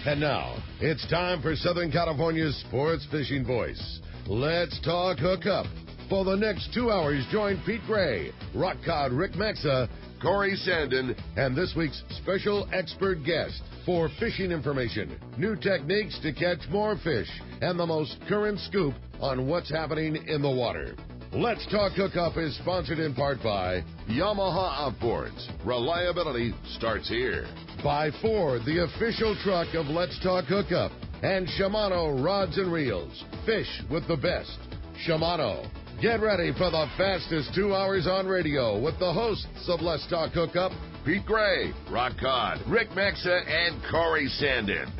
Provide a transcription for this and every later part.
And now, it's time for Southern California's sports fishing voice. Let's talk hookup. For the next 2 hours, join Pete Gray, Rock Cod Rick Maxa, Corey Sandin, and this week's special expert guest for fishing information, new techniques to catch more fish, and the most current scoop on what's happening in the water. Let's Talk Hookup is sponsored in part by Yamaha Outboards. Reliability starts here. By Ford, the official truck of Let's Talk Hookup. And Shimano Rods and Reels. Fish with the best. Shimano. Get ready for the fastest 2 hours on radio with the hosts of Let's Talk Hookup, Pete Gray, Rock Cod, Rick Maxa, and Corey Sandin.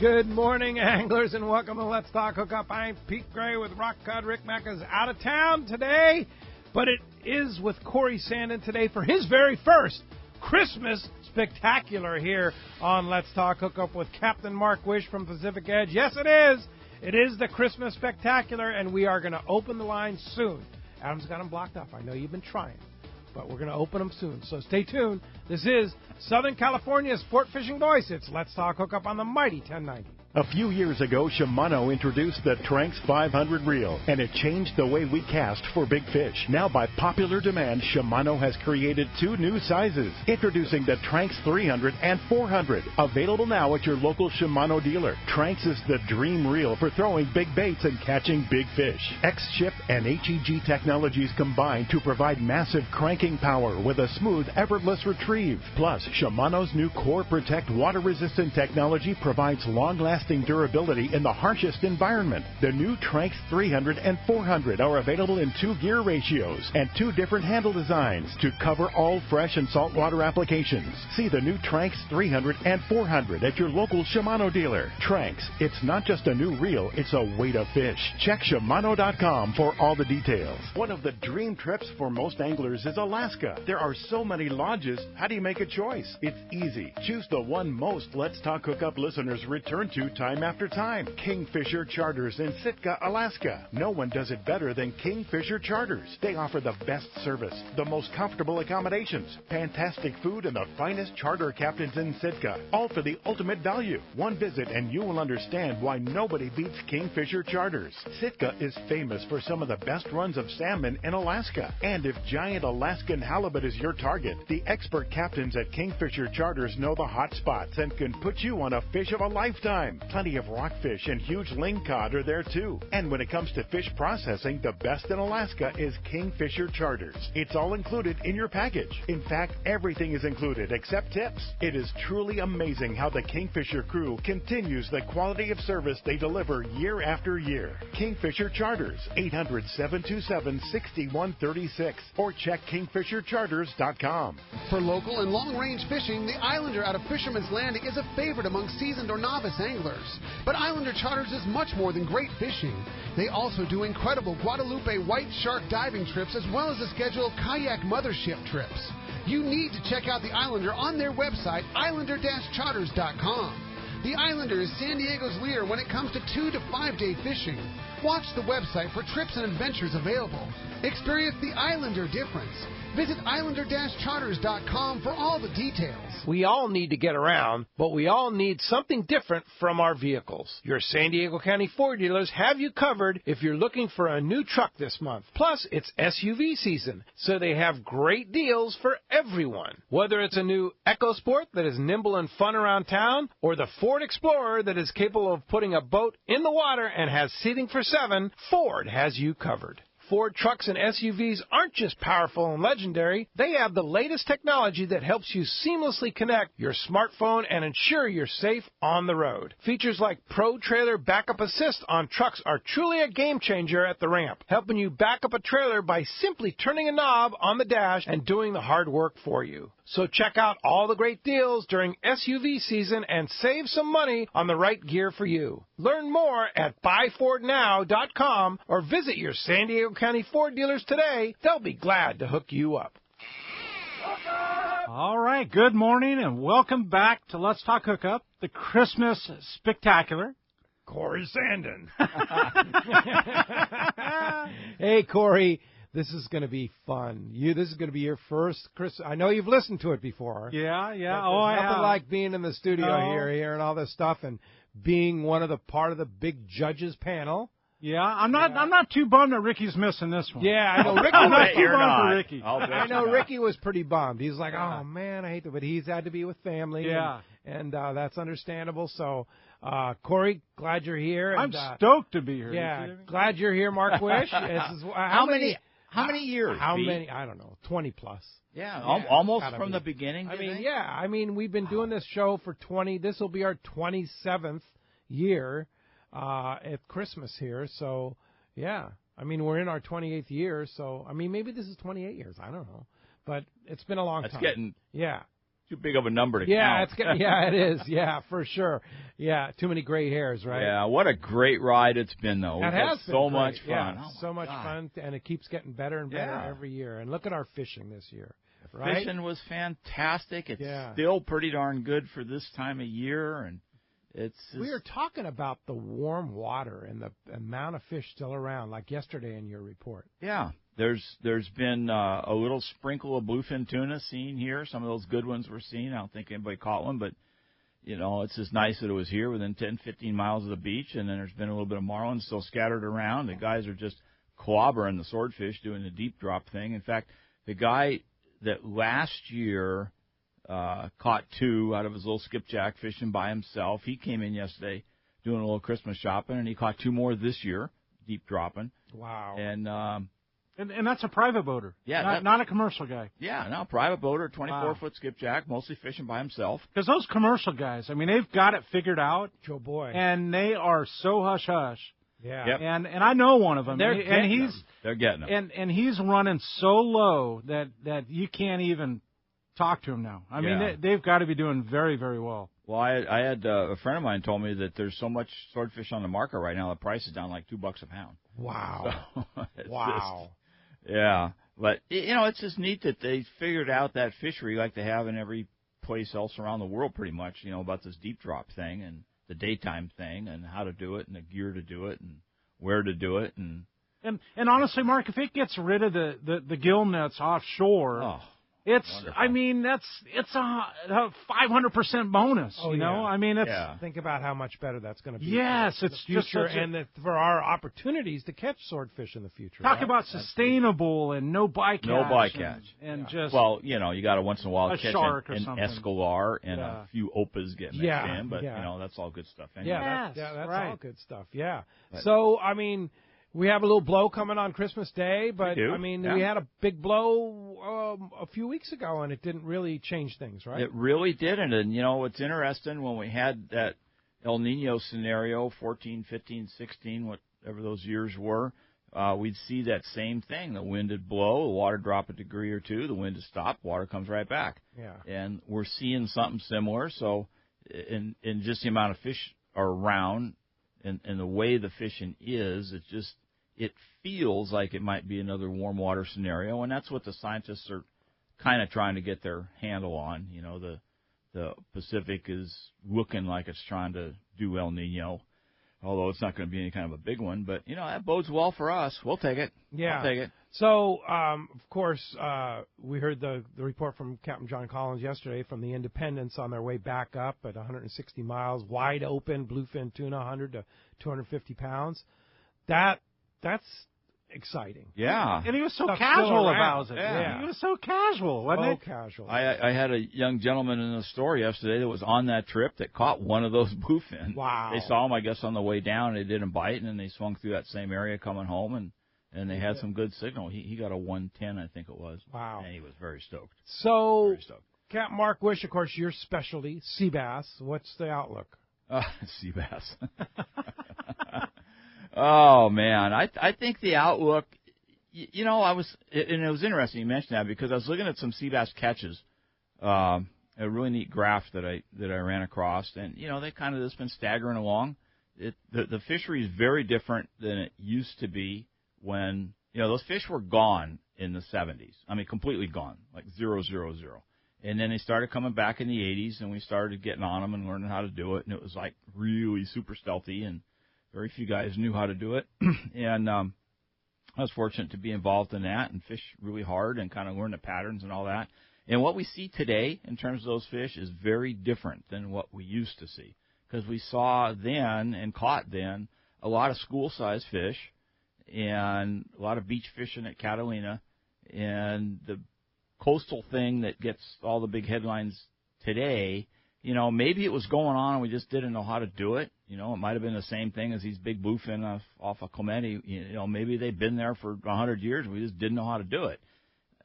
Good morning, anglers, and welcome to Let's Talk Hookup. I'm Pete Gray with Rock Cod. Rick Macha's out of town today, but it is with Corey Sandin today for his very first Christmas spectacular here on Let's Talk Hookup with Captain Mark Wisch from Pacific Edge. Yes, it is. It is the Christmas spectacular, and we are going to open the lines soon. Adam's got them blocked off. I know you've been trying, but we're going to open them soon. So stay tuned. This is Southern California's sport fishing voice. It's Let's Talk Hookup on the mighty 1090. A few years ago, Shimano introduced the Tranx 500 reel, and it changed the way we cast for big fish. Now, by popular demand, Shimano has created two new sizes, introducing the Tranx 300 and 400, available now at your local Shimano dealer. Tranx is the dream reel for throwing big baits and catching big fish. X-Ship and HEG technologies combine to provide massive cranking power with a smooth, effortless retrieve. Plus, Shimano's new Core Protect water-resistant technology provides long-lasting durability in the harshest environment. The new Tranx 300 and 400 are available in 2 gear ratios and 2 different handle designs to cover all fresh and saltwater applications. See the new Tranx 300 and 400 at your local Shimano dealer. Tranx, it's not just a new reel, it's a way to fish. Check Shimano.com for all the details. One of the dream trips for most anglers is Alaska. There are so many lodges. How do you make a choice? It's easy. Choose the one most Let's Talk Hookup listeners return to time after time. Kingfisher Charters in Sitka, Alaska. No one does it better than Kingfisher Charters. They offer the best service, the most comfortable accommodations, fantastic food, and the finest charter captains in Sitka. All for the ultimate value. One visit and you will understand why nobody beats Kingfisher Charters. Sitka is famous for some of the best runs of salmon in Alaska. And if giant Alaskan halibut is your target, the expert captains at Kingfisher Charters know the hot spots and can put you on a fish of a lifetime. Plenty of rockfish and huge lingcod are there too. And when it comes to fish processing, the best in Alaska is Kingfisher Charters. It's all included in your package. In fact, everything is included except tips. It is truly amazing how the Kingfisher crew continues the quality of service they deliver year after year. Kingfisher Charters, 800-727-6136, or check kingfishercharters.com. For local and long-range fishing, the Islander out of Fisherman's Landing is a favorite among seasoned or novice anglers. But Islander Charters is much more than great fishing. They also do incredible Guadalupe white shark diving trips as well as a schedule of kayak mothership trips. You need to check out the Islander on their website, islander-charters.com. The Islander is San Diego's leader when it comes to 2 to 5 day fishing. Watch the website for trips and adventures available. Experience the Islander difference. Visit islander-charters.com for all the details. We all need to get around, but we all need something different from our vehicles. Your San Diego County Ford dealers have you covered if you're looking for a new truck this month. Plus, it's SUV season, so they have great deals for everyone. Whether it's a new EcoSport that is nimble and fun around town, or the Ford Explorer that is capable of putting a boat in the water and has seating for 7, Ford has you covered. Ford trucks and SUVs aren't just powerful and legendary. They have the latest technology that helps you seamlessly connect your smartphone and ensure you're safe on the road. Features like Pro Trailer Backup Assist on trucks are truly a game changer at the ramp, helping you back up a trailer by simply turning a knob on the dash and doing the hard work for you. So check out all the great deals during SUV season and save some money on the right gear for you. Learn more at buyfordnow.com or visit your San Diego County Ford dealers today. They'll be glad to hook you up. All right, good morning and welcome back to Let's Talk Hookup, the Christmas Spectacular. Corey Sandin. Hey, Corey. This is going to be fun. This is going to be your first Christmas. I know you've listened to it before. Yeah. Nothing like being in the studio No. here and all this stuff, and being part of the big judges panel. Yeah, I'm not too bummed that Ricky's missing this one. Yeah, I know. Ricky I'm not was too bummed for Ricky. I know Ricky was pretty bummed. He's like, oh man, I hate it, but he's had to be with family. Yeah, and that's understandable. So, Corey, glad you're here. I'm and, stoked to be here. Yeah, glad you're here, Mark Wisch. How many years? How Pete? many? I don't know, 20 plus. Yeah, almost from be. the beginning. I mean, we've been doing this show for 20. This will be our 27th year at Christmas here. So, yeah. I mean, we're in our 28th year. So, I mean, maybe this is 28 years. I don't know, but it's been a long time. It's getting yeah. too big of a number to count. It is. Yeah, for sure. Yeah, too many gray hairs, right? Yeah, what a great ride it's been, though. It has been so great. much fun. Yeah, oh so much God. fun, and it keeps getting better and better every year. And look at our fishing this year. Right? Fishing was fantastic. It's Yeah. still pretty darn good for this time of year, and we were talking about the warm water and the amount of fish still around, like yesterday in your report. Yeah, there's been a little sprinkle of bluefin tuna seen here. Some of those good ones were seen. I don't think anybody caught one, but it's just nice that it was here within 10, 15 miles of the beach. And then there's been a little bit of marlin still scattered around. The guys are just clobbering the swordfish doing the deep drop thing. In fact, the guy that last year caught 2 out of his little skipjack fishing by himself. He came in yesterday doing a little Christmas shopping, and he caught 2 more this year, deep dropping. Wow. And that's a private boater. Yeah. Not a commercial guy. Yeah, no, private boater, 24-foot skipjack, mostly fishing by himself. Because those commercial guys, I mean, they've got it figured out. Joe Boy. And they are so hush-hush. Yeah. Yep. And I know one of them. They're getting them. And he's running so low that you can't even talk to him now. I mean, they've got to be doing very, very well. Well, I had a friend of mine told me that there's so much swordfish on the market right now, the price is down like $2 a pound. Wow. So wow. Yeah. But, it's just neat that they figured out that fishery like they have in every place else around the world pretty much, about this deep drop thing and the daytime thing and how to do it and the gear to do it and where to do it. And honestly, Mark, if it gets rid of the gill nets offshore, it's wonderful. I mean, it's a 500% bonus, you know? I mean, think about how much better that's going to be. Yes, it's the future for our opportunities to catch swordfish in the future. Talk about sustainable and no bycatch. No bycatch. And just you got to once in a while catch an escalar and a few opas get mixed in, but that's all good stuff anyway. That's all good stuff. Yeah. So, I mean, we have a little blow coming on Christmas Day, but, I mean, we had a big blow a few weeks ago, and it didn't really change things, right? It really didn't. And, it's interesting, when we had that El Nino scenario, 14, 15, 16, whatever those years were, we'd see that same thing. The wind would blow, the water drop a degree or two, the wind would stop, water comes right back. Yeah. And we're seeing something similar. So in just the amount of fish are around and the way the fishing is, it feels like it might be another warm water scenario, and that's what the scientists are kind of trying to get their handle on. The Pacific is looking like it's trying to do El Nino, although it's not going to be any kind of a big one. But, that bodes well for us. We'll take it. Yeah. I'll take it. So, of course, we heard the report from Captain John Collins yesterday from the Independence on their way back up at 160 miles, wide open, bluefin tuna, 100 to 250 pounds. That's exciting. Yeah. And he was so casual about it. Yeah. He was so casual, wasn't he? Casual. I had a young gentleman in the store yesterday that was on that trip that caught one of those bluefin. Wow. They saw him, I guess, on the way down. They didn't bite, and then they swung through that same area coming home, and they had some good signal. He got a 110, I think it was. Wow. And he was very stoked. So, very stoked. Captain Mark Wisch, of course, your specialty, sea bass. What's the outlook? Sea bass. Oh, man. I think the outlook, and it was interesting you mentioned that because I was looking at some sea bass catches, a really neat graph that I ran across, and, they kind of just been staggering along. The fishery is very different than it used to be when, those fish were gone in the 70s. I mean, completely gone, like 0, 0, 0. And then they started coming back in the 80s, and we started getting on them and learning how to do it, and it was, like, really super stealthy, and very few guys knew how to do it. And I was fortunate to be involved in that and fish really hard and kind of learn the patterns and all that. And what we see today in terms of those fish is very different than what we used to see, because we saw then and caught then a lot of school-sized fish and a lot of beach fishing at Catalina, and the coastal thing that gets all the big headlines today. Maybe it was going on and we just didn't know how to do it. It might have been the same thing as these big bluefin off of Clemente. Maybe they've been there for 100 years and we just didn't know how to do it.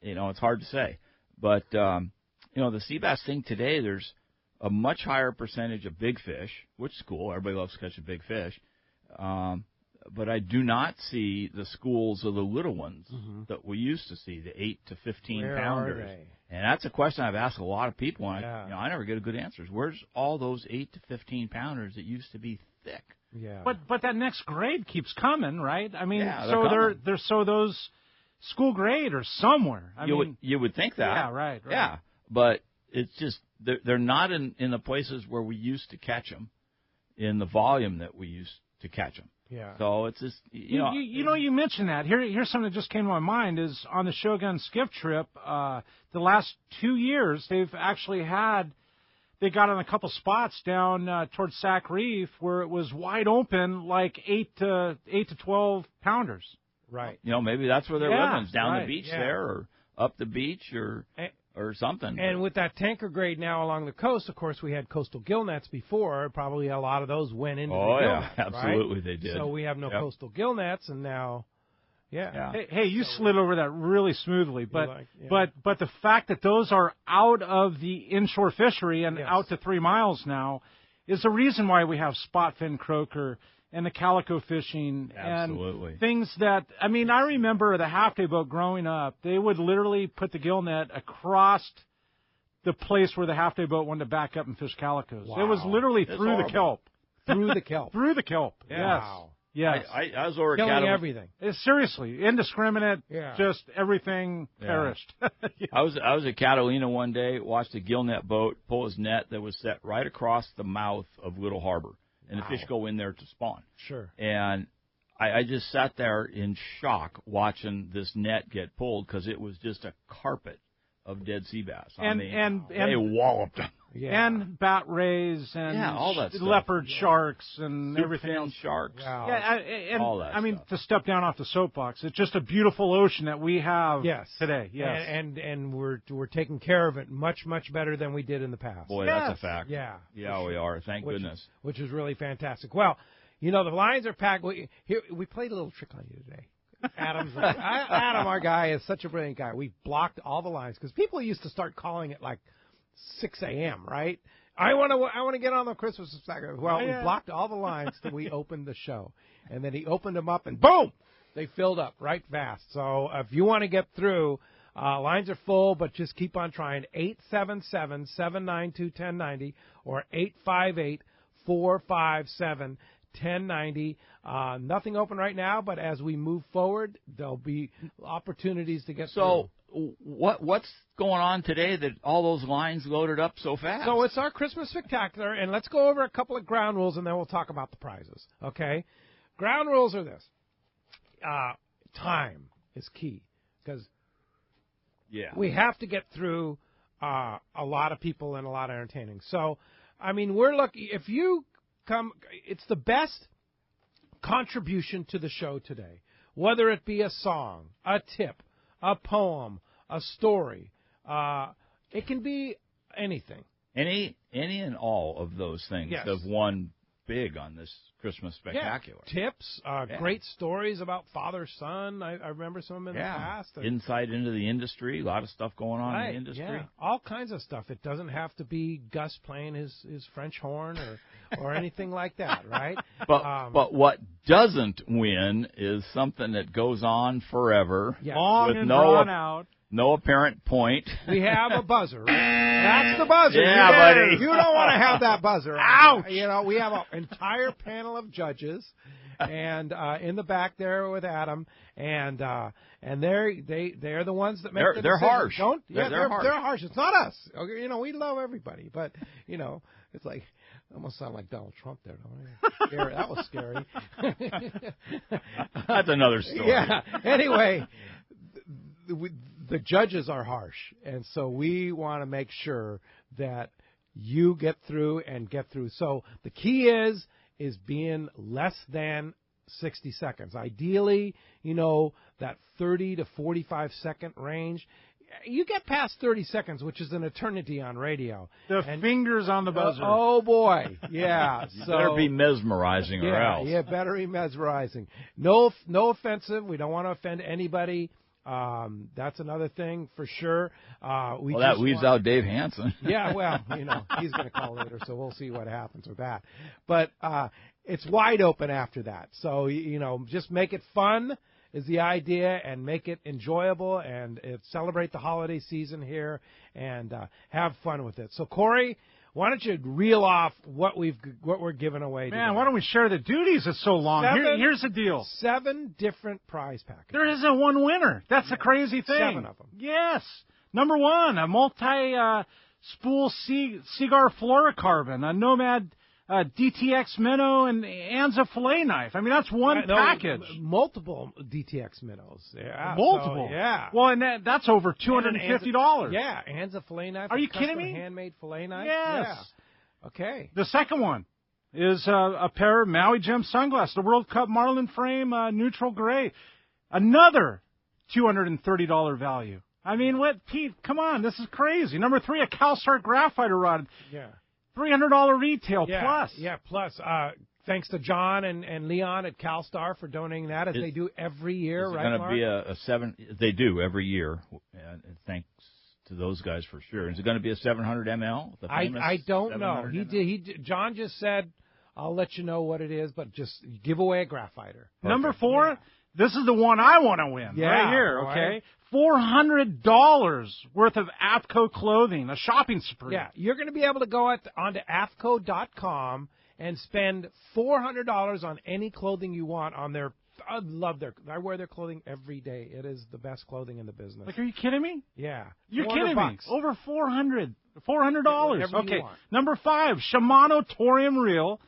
It's hard to say. But, the sea bass thing today, there's a much higher percentage of big fish, which is cool. Everybody loves catching big fish. But I do not see the schools of the little ones that we used to see, the 8 to 15 Where pounders. are they? And that's a question I've asked a lot of people, and I never get a good answer. Where's all those 8 to 15 pounders that used to be thick? Yeah. But that next grade keeps coming, right? I mean, so those school grade or somewhere. You would think that. Yeah, right. Yeah, but it's just they're not in the places where we used to catch them, in the volume that we used to catch them. Yeah. So it's just you mentioned that. Here's something that just came to my mind is on the Shogun skiff trip. The last 2 years they've actually they got on a couple spots down towards Sac Reef where it was wide open, like 8 to 12 pounders. Right. Maybe that's where they're living, down the beach there, or up the beach, or something. And with that tanker grade now along the coast, of course, we had coastal gill nets before. Probably a lot of those went into the gill net, absolutely right? they did. So we have no coastal gill nets, and now, Hey, you slid over that really smoothly, but the fact that those are out of the inshore fishery and out to 3 miles now is the reason why we have spot fin croaker and the calico fishing and things that, I remember the half-day boat growing up, they would literally put the gill net across the place where the half-day boat wanted to back up and fish calicos. Wow. It was literally through the kelp. Through the kelp. Through the kelp, Wow. Yes. I was over at Killing Catalina. everything. Seriously, indiscriminate, just everything perished. I was at Catalina one day, watched a gill net boat pull his net that was set right across the mouth of Little Harbor. And the fish go in there to spawn. Sure. And I just sat there in shock watching this net get pulled, because it was just a carpet of dead sea bass. And they walloped them. Yeah. And bat rays and all that stuff. leopard sharks and everything else. Sharks. Wow. Yeah, all that stuff. To step down off the soapbox, it's just a beautiful ocean that we have today. Yes. And we're taking care of it much, much better than we did in the past. Boy, that's a fact. Yeah. Yeah, we are. Thank goodness. Which is really fantastic. Well, the lines are packed. We played a little trick on you today. Adam, our guy, is such a brilliant guy. We blocked all the lines because people used to start calling it like 6 a.m., right? I want to get on the Christmas spectacular. Well, we blocked all the lines till we opened the show. And then he opened them up, and boom, they filled up right fast. So if you want to get through, lines are full, but just keep on trying. 877-792-1090 or 858-457-1090. Nothing open right now, but as we move forward, there'll be opportunities to get through. What's going on today that all those lines loaded up so fast? So it's our Christmas Spectacular, and let's go over a couple of ground rules, and then we'll talk about the prizes, okay? Ground rules are this. Time is key, because we have to get through a lot of people and a lot of entertaining. So, we're lucky. If you come, it's the best contribution to the show today, whether it be a song, a tip, a poem, a story. It can be anything. Any and all of those things have won big on this Christmas Spectacular. Yeah. Tips, great stories about father-son. I remember some of them in the past. Insight into the industry, a lot of stuff going on in the industry. Yeah, all kinds of stuff. It doesn't have to be Gus playing his French horn or anything like that, right? But what doesn't win is something that goes on forever, long and drawn out. No apparent point. We have a buzzer, right? That's the buzzer. Yeah, buddy. You don't want to have that buzzer. Ouch! We have an entire panel of judges, and in the back there with Adam, and they're the ones that make the they're decisions. harsh. They're harsh. It's not us. Okay, we love everybody, but it's like Almost sound like Donald Trump there, don't I? Scary. That was scary. That's another story. Yeah. Anyway, the judges are harsh, and so we want to make sure that you get through. So the key is being less than 60 seconds. Ideally, that 30 to 45 second range. You get past 30 seconds, which is an eternity on radio. The fingers on the buzzer. Oh, boy. Yeah. You better be mesmerizing or else. Yeah, better be mesmerizing. No offensive. We don't want to offend anybody. That's another thing for sure. That weeds out Dave Hansen. Yeah, well, he's going to call later, so we'll see what happens with that. But it's wide open after that. So, just make it fun is the idea, and make it enjoyable, and celebrate the holiday season here, and have fun with it. So, Corey, why don't you reel off what we're giving away today? Man, why don't we share the duties? It's so long. Here's the deal. 7 different prize packages. There isn't one winner. That's the crazy thing. 7 of them. Yes. Number 1, a multi-spool cigar fluorocarbon, a Nomad DTX minnow, and Anza fillet knife. I mean, that's one package. Multiple DTX minnows. Yeah. Multiple. So, yeah. Well, and that's over $250. Yeah, Anza fillet knife. Are you kidding me? Handmade fillet knife. Yes. Yeah. Okay. The second one is a pair of Maui Gem sunglasses, the World Cup Marlin frame, neutral gray. Another $230 value. I mean, what, Pete? Come on, this is crazy. Number 3, a CalStar graphite rod. Yeah. $300 retail plus. Yeah, plus. Thanks to John and Leon at CalStar for donating that, as they do every year, right, Mark? It's going to be a 7. They do every year, and thanks to those guys for sure. Is it going to be a 700 ml? I don't know. John just said, I'll let you know what it is, but just give away a graphiter. Number 4, this is the one I want to win right here, okay? Right. $400 worth of AFCO clothing, a shopping spree. Yeah, you're going to be able to go onto AFCO.com and spend $400 on any clothing you want on their. I wear their clothing every day. It is the best clothing in the business. Like, are you kidding me? Yeah. You're kidding me. Over $400. Okay. You want. Number 5, Shimano Torium Reel,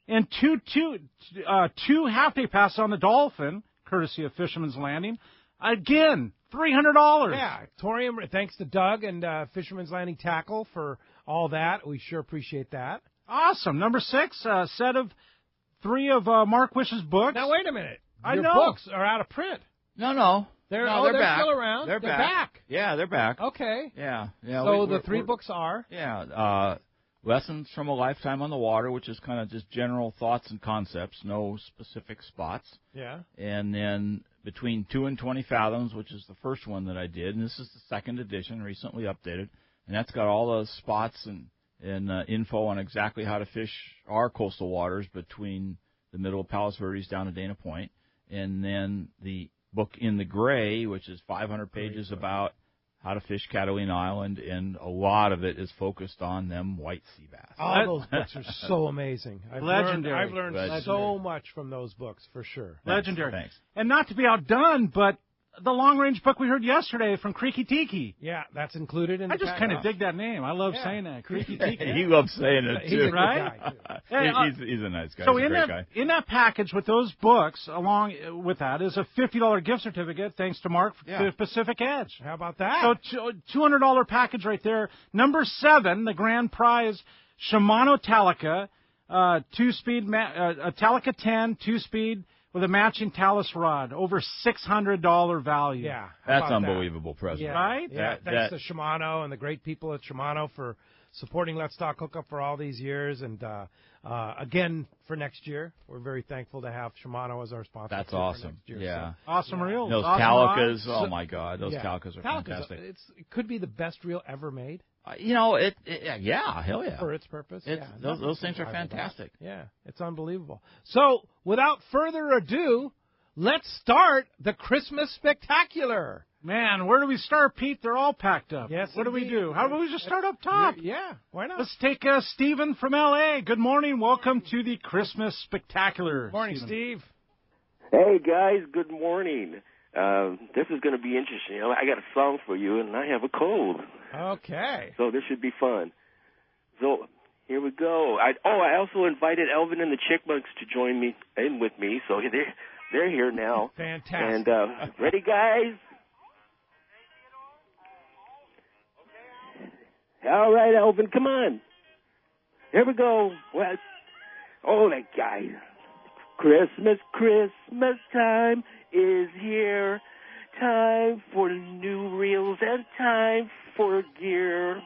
and two half-day passes on the Dolphin, courtesy of Fisherman's Landing. Again, $300. Yeah, Torium. Thanks to Doug and Fisherman's Landing Tackle for all that. We sure appreciate that. Awesome. Number 6, a set of 3 of Mark Wisch's books. Now wait a minute. Your books are out of print. No. They're back. Still around. They're back. Yeah, they're back. Okay. Yeah. So the 3 books are. Yeah. Lessons from a Lifetime on the Water, which is kind of just general thoughts and concepts, no specific spots. Yeah. And then Between 2 and 20 Fathoms, which is the first one that I did, and this is the 2nd edition, recently updated, and that's got all the spots and info on exactly how to fish our coastal waters between the middle of Palos Verdes down to Dana Point. And then the book In the Gray, which is 500 pages about how to fish Catalina Island, and a lot of it is focused on them white sea bass. All those books are so amazing. Legendary. I've learned so much from those books, for sure. Legendary. Thanks. And not to be outdone, but the long-range book we heard yesterday from Creaky Tiki. Yeah, that's included in the I just kind of dig that name. I love saying that. Creaky Tiki. He loves saying it, too. He's a good right? guy, too. He's a nice guy. So he's a great guy. In that package with those books, along with that, is a $50 gift certificate, thanks to Mark, to Pacific Edge. How about that? So $200 package right there. Number 7, the grand prize, Shimano Talica, 2-speed, Talica 10, 2-speed, with a matching talus rod, over $600 value. Yeah. That's unbelievable present. Yeah. Right? Yeah, thanks to Shimano and the great people at Shimano for supporting Let's Talk Hookup for all these years. And, again, for next year, we're very thankful to have Shimano as our sponsor. That's awesome. For next year. Yeah. So, awesome reels. Those awesome Talicas, rods. oh, my God. Those Talicas are fantastic. It could be the best reel ever made. Hell yeah. For its purpose. Those things are fantastic. Yeah, it's unbelievable. So, without further ado, let's start the Christmas Spectacular. Man, where do we start, Pete? They're all packed up. Yes, what do we do? How about we just start up top? Yeah, why not? Let's take Stephen from L.A. Good morning. Welcome to the Christmas Spectacular. Morning, Steve. Hey, guys. Good morning. This is going to be interesting. I got a song for you, and I have a cold. Okay. So this should be fun. So, Here we go. I also invited Elvin and the Chickmunks to join me in with me, so they're here now. Fantastic. And ready, guys? All right, Elvin, come on. Here we go. Well, that guy. Christmas time is here. Time for new reels and time for gear.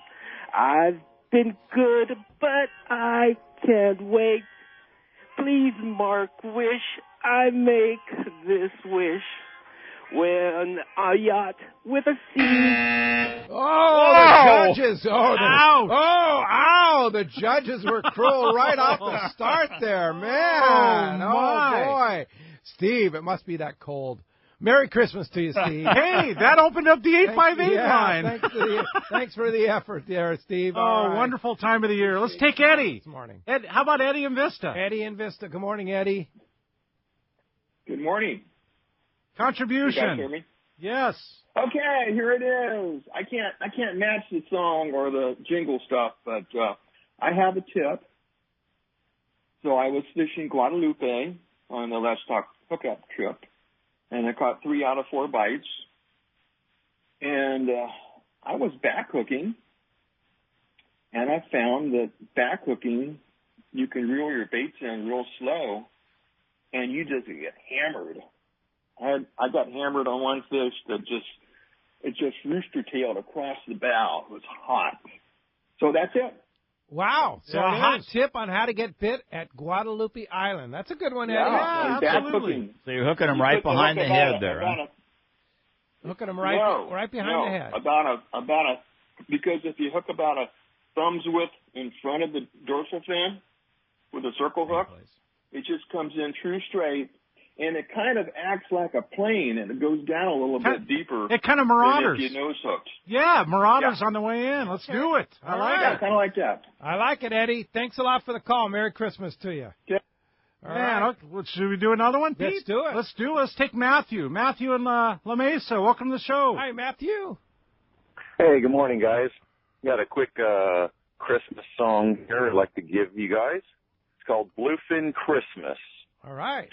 I've been good, but I can't wait. Please mark wish, I make this wish. When a yacht with a sea. Oh, the judges. Ouch. The judges were cruel right off the start there, man. Oh, boy. Steve, it must be that cold. Merry Christmas to you, Steve. Hey, that opened up the 858 line. Thanks for the effort there, Steve. Oh, wonderful time of the year. Let's take Eddie. This morning. Ed, how about Eddie in Vista? Eddie in Vista. Good morning, Eddie. Good morning. Contribution. You guys hear me? Yes. Okay, here it is. I can't match the song or the jingle stuff, but I have a tip. So I was fishing Guadalupe on the Let's Talk Hookup trip, and I caught 3 out of 4 bites. And I was back hooking, and I found that back hooking, you can reel your baits in real slow, and you just get hammered. I got hammered on one fish that just rooster-tailed across the bow. It was hot. So that's it. Wow. So a hot tip on how to get bit at Guadalupe Island. That's a good one, Eddie. Yeah, absolutely. So you're hooking them right behind the head there, huh? Hooking them right behind the head. Because if you hook about a thumb's width in front of the dorsal fin with a circle hook, it just comes in true straight. And it kind of acts like a plane, and it goes down a little bit deeper. It kind of marauders. If you nose hooked. Yeah, marauders on the way in. Let's do it. I like it. Kind of like that. I like it, Eddie. Thanks a lot for the call. Merry Christmas to you. Yeah. All right. Okay. Should we do another one, Pete? Let's do it. Let's take Matthew. Matthew in La Mesa. Welcome to the show. Hi, Matthew. Hey, good morning, guys. Got a quick Christmas song here I'd like to give you guys. It's called Bluefin Christmas. All right.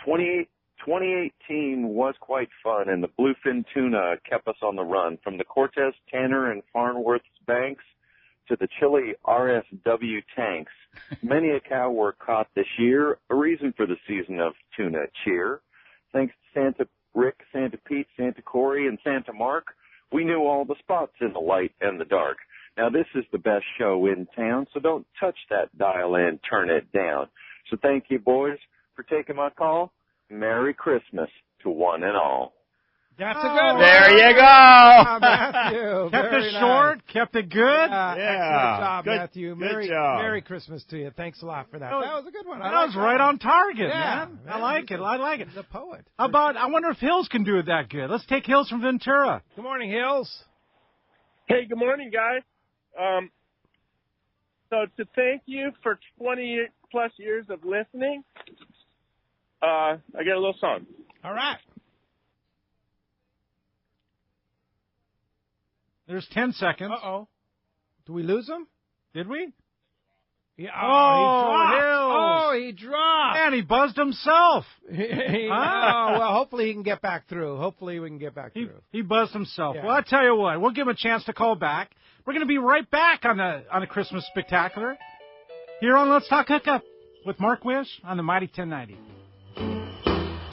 2018 was quite fun, and the bluefin tuna kept us on the run. From the Cortez, Tanner, and Farnworth's banks to the chilly RSW tanks, many a cow were caught this year, a reason for the season of tuna cheer. Thanks to Santa Rick, Santa Pete, Santa Corey, and Santa Mark, we knew all the spots in the light and the dark. Now, this is the best show in town, so don't touch that dial and turn it down. So thank you, boys, for taking my call. Merry Christmas to one and all. That's a good one. There you go. Matthew. Kept it short, kept it good. Excellent job, Matthew. Good job. Merry Christmas to you. Thanks a lot for that. That was a good one. That was right on target, man. Man. I like it. He's a poet. I wonder if Hills can do it that good. Let's take Hills from Ventura. Good morning, Hills. Hey, good morning, guys. So to thank you for 20-plus years of listening, I got a little song. All right. There's 10 seconds. Uh-oh. Do we lose him? Did we? Yeah. He He dropped. Man, he buzzed himself. Well, hopefully he can get back through. Hopefully we can get back through. He buzzed himself. Yeah. Well, I tell you what, we'll give him a chance to call back. We're going to be right back on the Christmas Spectacular here on Let's Talk Hookup with Mark Wisch on the Mighty 1090.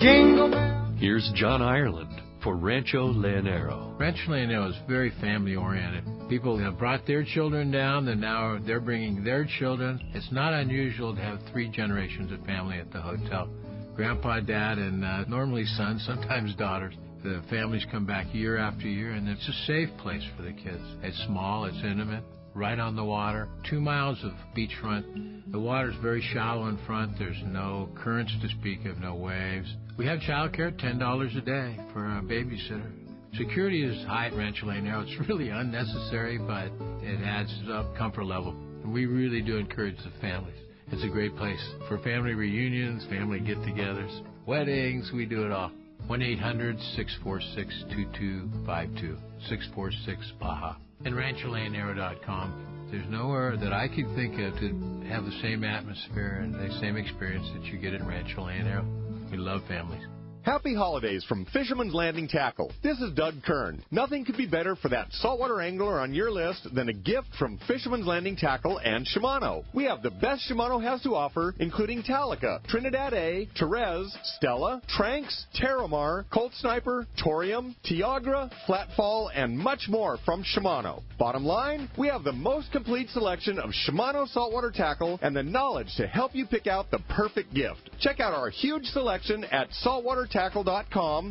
Jingle bell. Here's John Ireland for Rancho Leonero. Rancho Leonero is very family-oriented. People have brought their children down, and now they're bringing their children. It's not unusual to have 3 generations of family at the hotel. Grandpa, Dad, and normally sons, sometimes daughters. The families come back year after year, and it's a safe place for the kids. It's small, it's intimate, right on the water, 2 miles of beachfront. The water's very shallow in front. There's no currents to speak of, no waves. We have childcare, $10 a day for a babysitter. Security is high at Rancho Leonero. It's really unnecessary, but it adds up comfort level. And we really do encourage the families. It's a great place for family reunions, family get-togethers, weddings. We do it all. 1-800-646-2252, 646-BAJA. And RanchoLeonero.com. There's nowhere that I could think of to have the same atmosphere and the same experience that you get at Rancho Leonero. We love families. Happy holidays from Fisherman's Landing Tackle. This is Doug Kern. Nothing could be better for that saltwater angler on your list than a gift from Fisherman's Landing Tackle and Shimano. We have the best Shimano has to offer, including Talica, Trinidad A, Therese, Stella, Tranks, Terramar, Colt Sniper, Torium, Tiagra, Flatfall, and much more from Shimano. Bottom line, we have the most complete selection of Shimano saltwater tackle and the knowledge to help you pick out the perfect gift. Check out our huge selection at saltwatertackle.com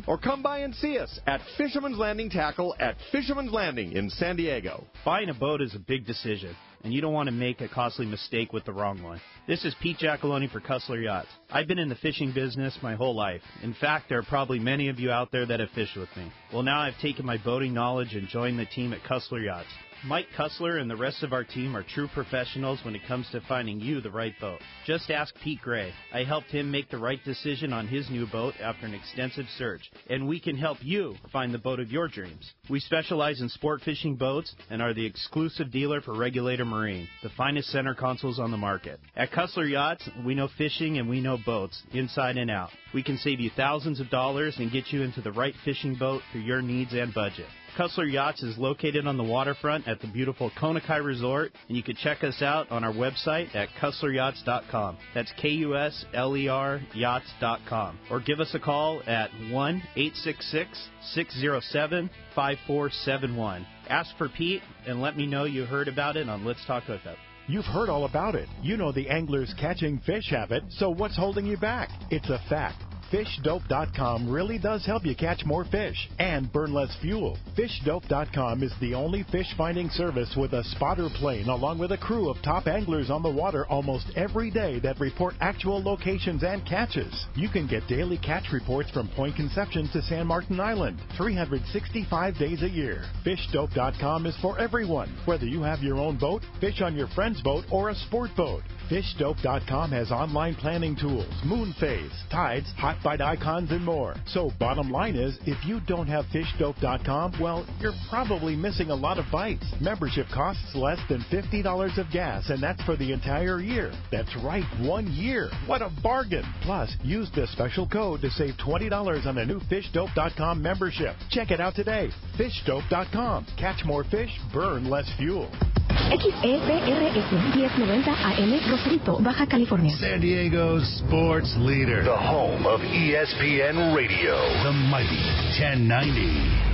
or come by and see us at Fisherman's Landing Tackle at Fisherman's Landing in San Diego. Buying a boat is a big decision, and you don't want to make a costly mistake with the wrong one. This is Pete Giacalone for Cussler Yachts. I've been in the fishing business my whole life. In fact, there are probably many of you out there that have fished with me. Well, now I've taken my boating knowledge and joined the team at Cussler Yachts. Mike Cussler and the rest of our team are true professionals when it comes to finding you the right boat. Just ask Pete Gray. I helped him make the right decision on his new boat after an extensive search, and we can help you find the boat of your dreams. We specialize in sport fishing boats and are the exclusive dealer for Regulator Marine, the finest center consoles on the market. At Cussler Yachts, we know fishing and we know boats, inside and out. We can save you thousands of dollars and get you into the right fishing boat for your needs and budget. Cussler Yachts is located on the waterfront at the beautiful Konakai Resort, and you can check us out on our website at CusslerYachts.com. That's KUSLER Yachts.com. Or give us a call at 1-866-607-5471. Ask for Pete and let me know you heard about it on Let's Talk Hookup. You've heard all about it. You know the anglers catching fish have it, so what's holding you back? It's a fact. FishDope.com really does help you catch more fish and burn less fuel. FishDope.com is the only fish finding service with a spotter plane along with a crew of top anglers on the water almost every day that report actual locations and catches. You can get daily catch reports from Point Conception to San Martin Island, 365 days a year. FishDope.com is for everyone, whether you have your own boat, fish on your friend's boat, or a sport boat. FishDope.com has online planning tools, moon phase, tides, hot bite icons, and more. So bottom line is, if you don't have FishDope.com, well, you're probably missing a lot of bites. Membership costs less than $50 of gas, and that's for the entire year. That's right, 1 year. What a bargain. Plus, use the special code to save $20 on a new FishDope.com membership. Check it out today. FishDope.com. Catch more fish, burn less fuel. XEPRS 1090 AM Rosarito, Baja California. San Diego's sports leader. The home of ESPN Radio. The mighty 1090.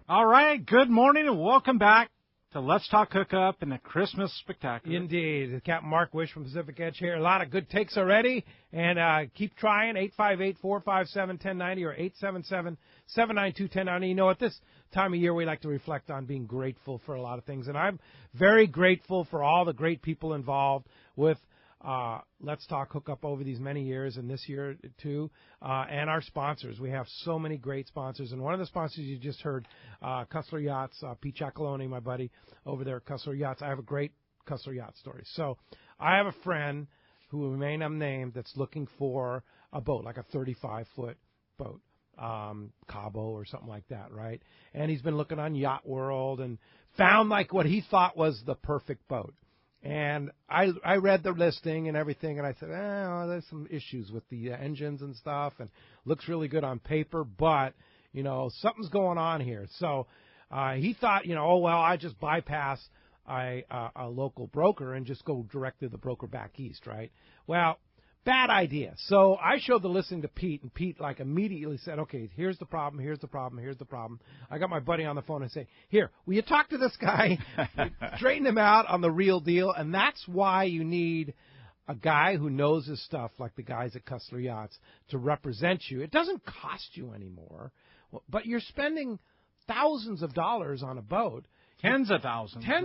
All right, good morning and welcome back to Let's Talk Hookup and the Christmas Spectacular. Indeed. Captain Mark Wisch from Pacific Edge here. A lot of good takes already. And keep trying, 858-457-1090 or 877-792-1090. You know, at this time of year, we like to reflect on being grateful for a lot of things. And I'm very grateful for all the great people involved with Let's Talk Hookup over these many years and this year, too, and our sponsors. We have so many great sponsors. And one of the sponsors you just heard, Cussler Yachts, Pete Giacalone, my buddy over there at Cussler Yachts. I have a great Cussler Yacht story. So I have a friend who will remain unnamed that's looking for a boat, like a 35-foot boat, Cabo or something like that, right? And he's been looking on Yacht World and found like what he thought was the perfect boat. And I read the listing and everything, and I said, there's some issues with the engines and stuff, and looks really good on paper, but, you know, something's going on here. So he thought, I just bypass a local broker and just go direct to the broker back east, right? Well, bad idea. So I showed the listing to Pete, and Pete like immediately said, okay, here's the problem, here's the problem, here's the problem. I got my buddy on the phone and say, here, will you talk to this guy, straighten him out on the real deal? And that's why you need a guy who knows his stuff, like the guys at Cussler Yachts, to represent you. It doesn't cost you anymore, but you're spending thousands of dollars on a boat. Tens of thousands. Yeah.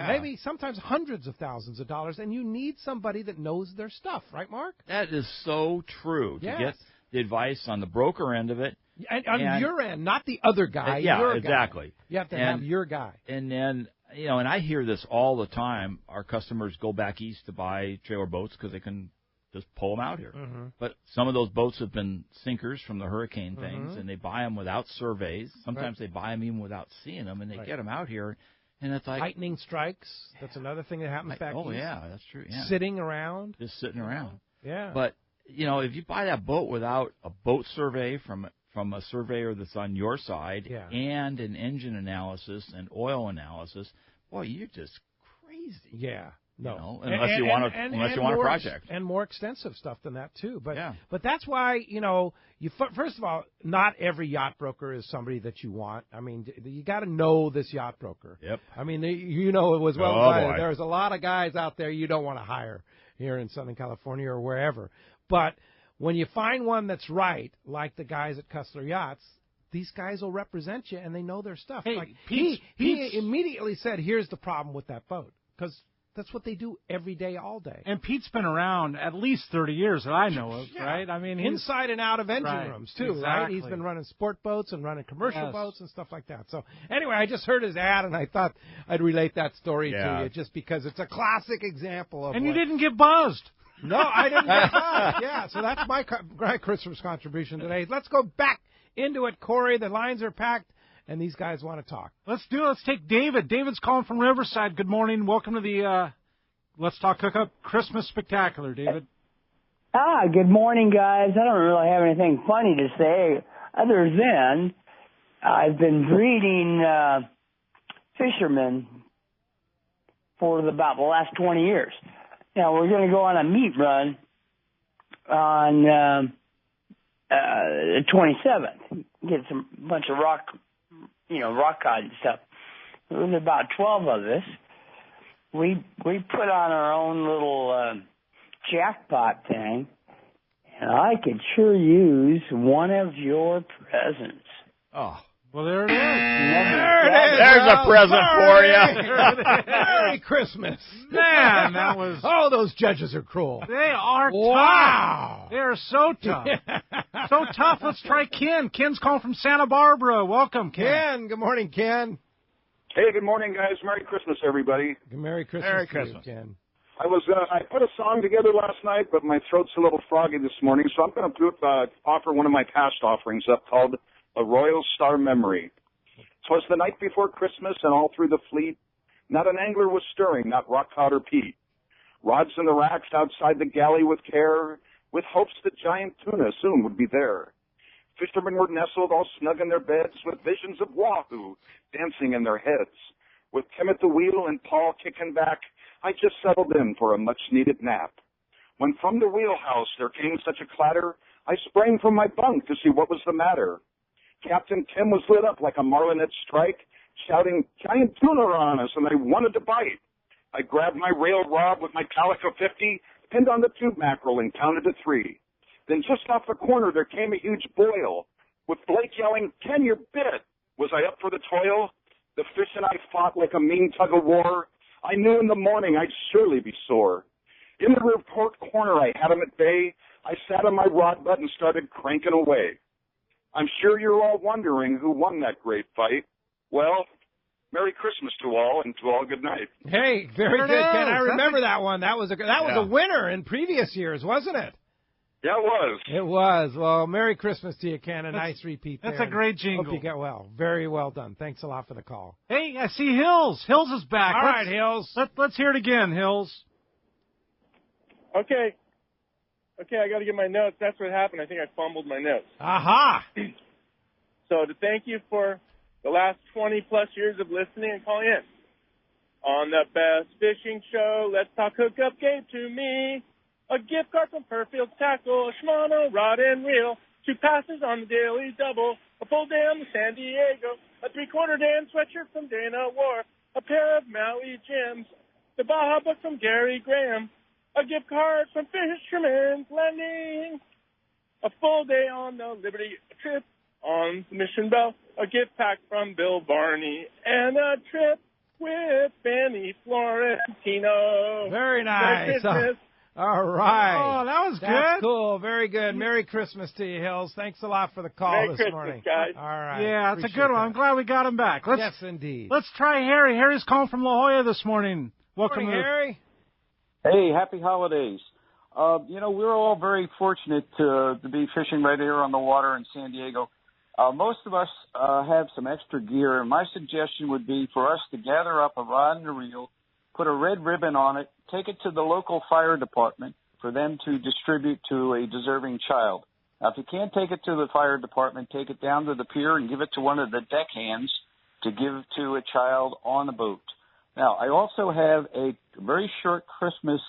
Maybe sometimes hundreds of thousands of dollars, and you need somebody that knows their stuff, right, Mark? That is so true. Yes. To get the advice on the broker end of it. And on your end, not the other guy. Yeah, exactly. Guy. You have to have your guy. And then, and I hear this all the time. Our customers go back east to buy trailer boats because they can just pull them out here. Mm-hmm. But some of those boats have been sinkers from the hurricane things, and they buy them without surveys. Sometimes they buy them even without seeing them, and they get them out here. And it's like lightning strikes. That's another thing that happens back east. Oh, yeah, that's true. Yeah. Sitting around. Just sitting around. Yeah. But, if you buy that boat without a boat survey from a surveyor that's on your side and an engine analysis and oil analysis, boy, you're just crazy. Yeah. No, unless you want a project and more extensive stuff than that too. But that's why you first of all, not every yacht broker is somebody that you want. I mean, you got to know this yacht broker. Yep. I mean, it was well. There's a lot of guys out there you don't want to hire here in Southern California or wherever. But when you find one that's right, like the guys at Cussler Yachts, these guys will represent you and they know their stuff. Hey, like he immediately said, "Here's the problem with that boat," because that's what they do every day, all day. And Pete's been around at least 30 years that I know of, right? I mean, inside and out of engine rooms, too, right? He's been running sport boats and running commercial boats and stuff like that. So, anyway, I just heard his ad, and I thought I'd relate that story to you just because it's a classic example of you didn't get buzzed. No, I didn't get buzzed. Yeah, so that's my Christmas contribution today. Let's go back into it, Corey. The lines are packed. And these guys want to talk. Let's do it. Let's take David. David's calling from Riverside. Good morning. Welcome to the Let's Talk Hookup Christmas Spectacular, David. Good morning, guys. I don't really have anything funny to say other than I've been breeding fishermen for about the last 20 years. Now, we're going to go on a meat run on the 27th. Get a bunch of rock cod and stuff. There was about 12 of us. We put on our own little jackpot thing, and I could sure use one of your presents. Oh, well, there it is. There's a present for you. Merry Christmas. Man, that was... Oh, those judges are cruel. They are wow. tough. They are so tough. So tough. Let's try Ken. Ken's calling from Santa Barbara. Welcome, Ken. Good morning, Ken. Hey, good morning, guys. Merry Christmas, everybody. Merry Christmas to you, Ken. I put a song together last night, but my throat's a little froggy this morning, so I'm going to offer one of my past offerings up called A Royal Star Memory. 'Twas the night before Christmas, and all through the fleet, not an angler was stirring, not rock cod or peat. Rods in the racks outside the galley with care, with hopes that giant tuna soon would be there. Fishermen were nestled all snug in their beds, with visions of wahoo dancing in their heads. With Tim at the wheel and Paul kicking back, I just settled in for a much-needed nap. When from the wheelhouse there came such a clatter, I sprang from my bunk to see what was the matter. Captain Tim was lit up like a marlinette strike, shouting, "Giant tuna are on us," and I wanted to bite. I grabbed my rail rod with my Calico 50, pinned on the tube mackerel, and counted to 3. Then just off the corner there came a huge boil. With Blake yelling, "Ken, you're bit!" Was I up for the toil? The fish and I fought like a mean tug-of-war. I knew in the morning I'd surely be sore. In the report corner I had him at bay. I sat on my rod butt and started cranking away. I'm sure you're all wondering who won that great fight. Well, Merry Christmas to all, and to all good night. Hey, very good, Ken. I remember that one. That was a winner in previous years, wasn't it? Yeah, it was. It was. Well, Merry Christmas to you, Ken. A nice repeat there. That's a great jingle. Hope you get well. Very well done. Thanks a lot for the call. Hey, I see Hills. Hills is back. All right, Hills. Let's hear it again, Hills. Okay, I got to get my notes. That's what happened. I think I fumbled my notes. Aha! So to thank you for the last 20-plus years of listening and calling in. On the best fishing show, Let's Talk Hookup gave to me a gift card from Perfield Tackle, a Shimano rod and reel, 2 passes on the Daily Double, a full day on the San Diego, a 3/4 Dan sweatshirt from Dana Wharf, a pair of Maui Gyms, the Baja book from Gary Graham, a gift card from Fisherman's Landing, a full day on the Liberty trip on the Mission Bell, a gift pack from Bill Varney, and a trip with Benny Florentino. Very nice. All right. Oh, that was good. That's cool. Very good. Merry Christmas to you, Hills. Thanks a lot for the call Merry this Christmas, morning. Guys. All right. Yeah, it's a good one. I'm glad we got him back. Yes, indeed. Let's try Harry. Harry's calling from La Jolla this morning. Welcome, morning, Harry. Hey, happy holidays. We're all very fortunate to be fishing right here on the water in San Diego. Most of us have some extra gear, and my suggestion would be for us to gather up a rod and a reel, put a red ribbon on it, take it to the local fire department for them to distribute to a deserving child. Now, if you can't take it to the fire department, take it down to the pier and give it to one of the deckhands to give to a child on the boat. Now, I also have a very short Christmas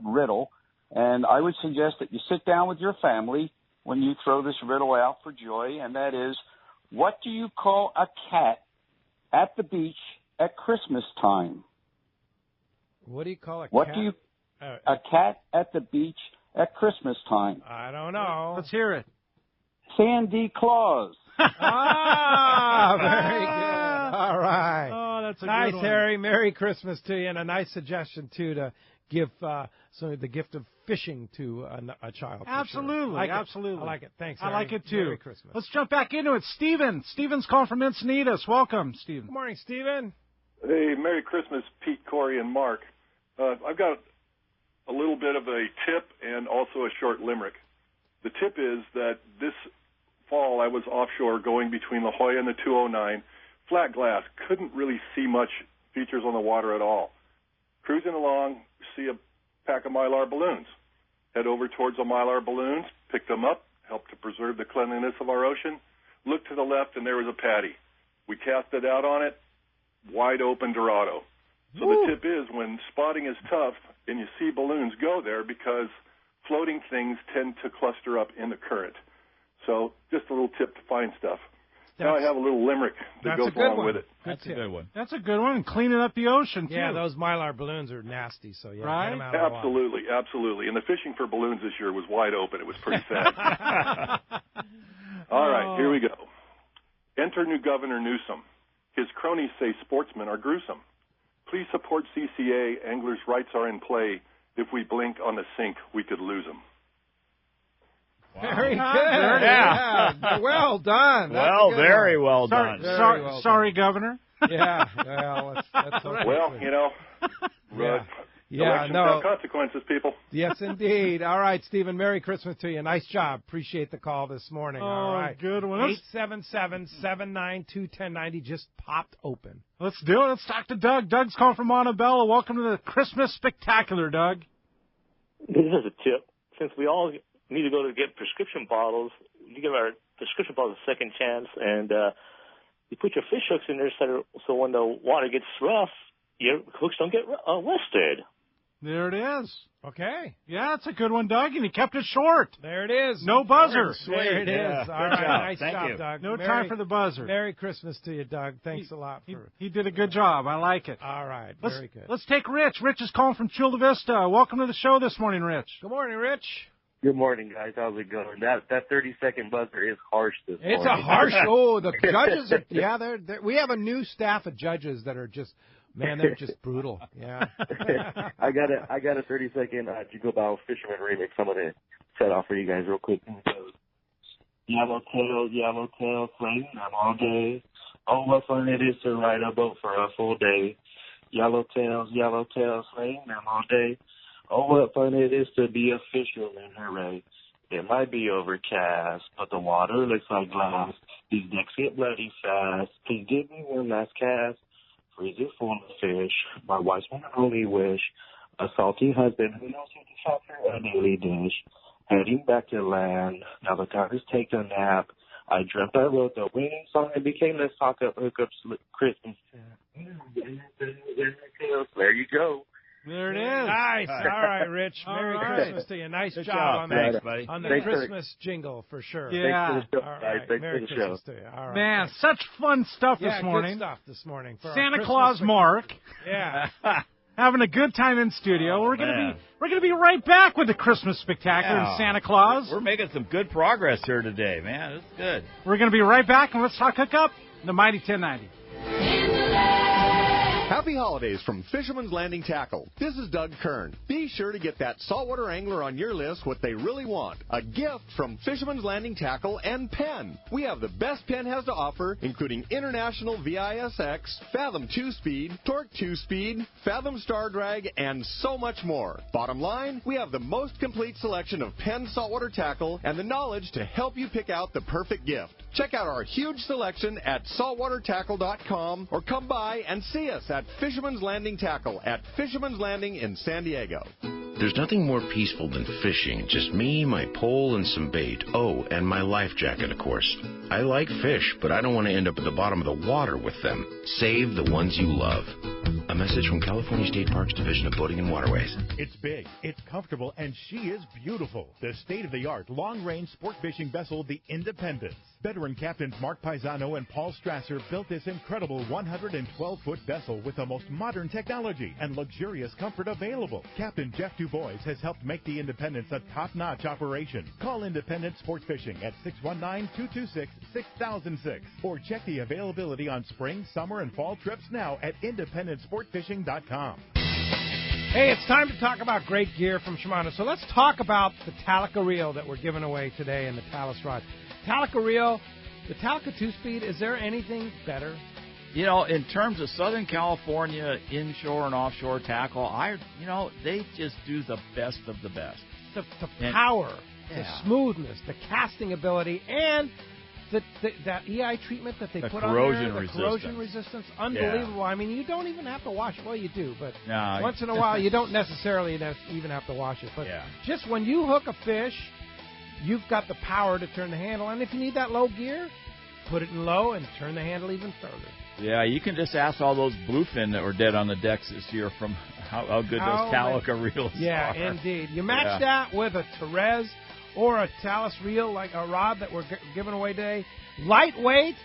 riddle, and I would suggest that you sit down with your family when you throw this riddle out for joy, and that is, what do you call a cat at the beach at Christmas time? What do you call a cat? What do you a cat at the beach at Christmas time? I don't know. Let's hear it. Sandy Claus. Very good. All right. Oh, that's a nice, good one. Harry. Merry Christmas to you, and a nice suggestion too to give the gift of fishing to a child. Absolutely, Sure. absolutely. I like it. Thanks, I Harry. like it too. Merry Christmas. Let's jump back into it. Steven. Steven's calling from Encinitas. Welcome, Steven. Good morning, Steven. Hey, Merry Christmas, Pete, Corey, and Mark. I've got a little bit of a tip and also a short limerick. The tip is that this fall I was offshore going between La Jolla and the 209. Flat glass. Couldn't really see much features on the water at all. Cruising along, see a pack of Mylar balloons. Head over towards the Mylar balloons, pick them up, help to preserve the cleanliness of our ocean. Look to the left, and there was a patty. We cast it out on it, wide open Dorado. So the tip is, when spotting is tough and you see balloons, go there because floating things tend to cluster up in the current. So just a little tip to find stuff. Now I have a little limerick that goes along with it. That's a good one. That's a good one. And cleaning up the ocean, too. Yeah, those Mylar balloons are nasty, so yeah. Right? Get them out of the water. Absolutely, absolutely. And the fishing for balloons this year was wide open. It was pretty sad. All right, here we go. Enter new Governor Newsom. His cronies say sportsmen are gruesome. Please support CCA. Anglers' rights are in play. If we blink on the sink, we could lose them. Wow. Very good. Yeah. Well done. Well, very well done. Sorry, Governor. Yeah. Well, that's okay. Well, you know, elections have consequences, people. Yes, indeed. All right, Stephen, Merry Christmas to you. Nice job. Appreciate the call this morning. All right. Good one. 877-792-1090 just popped open. Let's do it. Let's talk to Doug. Doug's calling from Montebello. Welcome to the Christmas Spectacular, Doug. This is a tip. Since we all need to go to get prescription bottles, you give our prescription bottles a second chance, and you put your fish hooks in there so when the water gets rough, your hooks don't get rusted. There it is. Okay. Yeah, that's a good one, Doug, and he kept it short. There it is. No buzzer. There it is. All right. Nice job, Doug. No time for the buzzer. Merry Christmas to you, Doug. Thanks a lot. He did a good job. I like it. All right. Very good. Let's take Rich. Rich is calling from Chula Vista. Welcome to the show this morning, Rich. Good morning, Rich. Good morning, guys. How's it going? That 30-second buzzer is harsh this morning. It's a harsh. The judges are. Yeah, we have a new staff of judges that are just. Man, they're just brutal. Yeah. I got a 30-second Jingle Bell Fisherman remix. I'm gonna set off for you guys real quick. Yellowtail, slaying them all day. Oh, what fun it is to ride a boat for a full day. Yellowtail, slaying them all day. Oh, what fun it is to be a fisherman, hooray. It might be overcast, but the water looks like glass. These necks get bloody fast. Please give me one last cast. Freezer full of fish, my wife's one and only wish. A salty husband who knows how to shop for a daily dish. Heading back to land, now the time is take a nap. I dreamt I wrote the winning song and became Let's Talk Up Hookup Christmas. There you go. There it is. Nice. All right, Rich. Merry Christmas to you. Nice job on the Christmas jingle for sure. Yeah. Thanks for the show, guys. Thanks Merry for the Christmas show. to you. All right. Man, such fun stuff this morning. Good stuff this morning. For Santa Claus Mark. Yeah. Having a good time in studio. We're gonna be right back with the Christmas Spectacular and Santa Claus. We're making some good progress here today, man. It's good. We're gonna be right back, and let's talk Hookup, the Mighty 1090. Happy holidays from Fisherman's Landing Tackle. This is Doug Kern. Be sure to get that saltwater angler on your list what they really want. A gift from Fisherman's Landing Tackle and Pen. We have the best Pen has to offer, including International VISX, Fathom 2-Speed, Torque 2-Speed, Fathom Star Drag, and so much more. Bottom line, we have the most complete selection of Pen saltwater tackle and the knowledge to help you pick out the perfect gift. Check out our huge selection at saltwatertackle.com or come by and see us at Fisherman's Landing Tackle at Fisherman's Landing in San Diego. There's nothing more peaceful than fishing. Just me, my pole, and some bait. Oh, and my life jacket, of course. I like fish, but I don't want to end up at the bottom of the water with them. Save the ones you love. A message from California State Parks Division of Boating and Waterways. It's big, it's comfortable, and she is beautiful. The state-of-the-art long-range sport fishing vessel, the Independence. Veteran captains Mark Paisano and Paul Strasser built this incredible 112-foot vessel with the most modern technology and luxurious comfort available. Captain Jeff DuBois has helped make the Independence a top-notch operation. Call Independence Sport Fishing at 619-226-6006 or check the availability on spring, summer, and fall trips now at IndependenceSportFishing.com. Hey, it's time to talk about great gear from Shimano. So let's talk about the Talica reel that we're giving away today and the Talus rod. Talica reel, the Talica 2-Speed, is there anything better? You know, in terms of Southern California inshore and offshore tackle, they just do the best of the best. The power, the smoothness, the casting ability, and that EI treatment that they put on there, the corrosion resistance, unbelievable. Yeah. I mean, you don't even have to wash it. Well, you do, but once in a while you don't necessarily even have to wash it. But just when you hook a fish, you've got the power to turn the handle. And if you need that low gear, put it in low and turn the handle even further. Yeah, you can just ask all those bluefin that were dead on the decks this year from how good those Talica reels are. Yeah, indeed. You match that with a Therese or a Talus reel, like a rod that we're giving away today. Lightweight,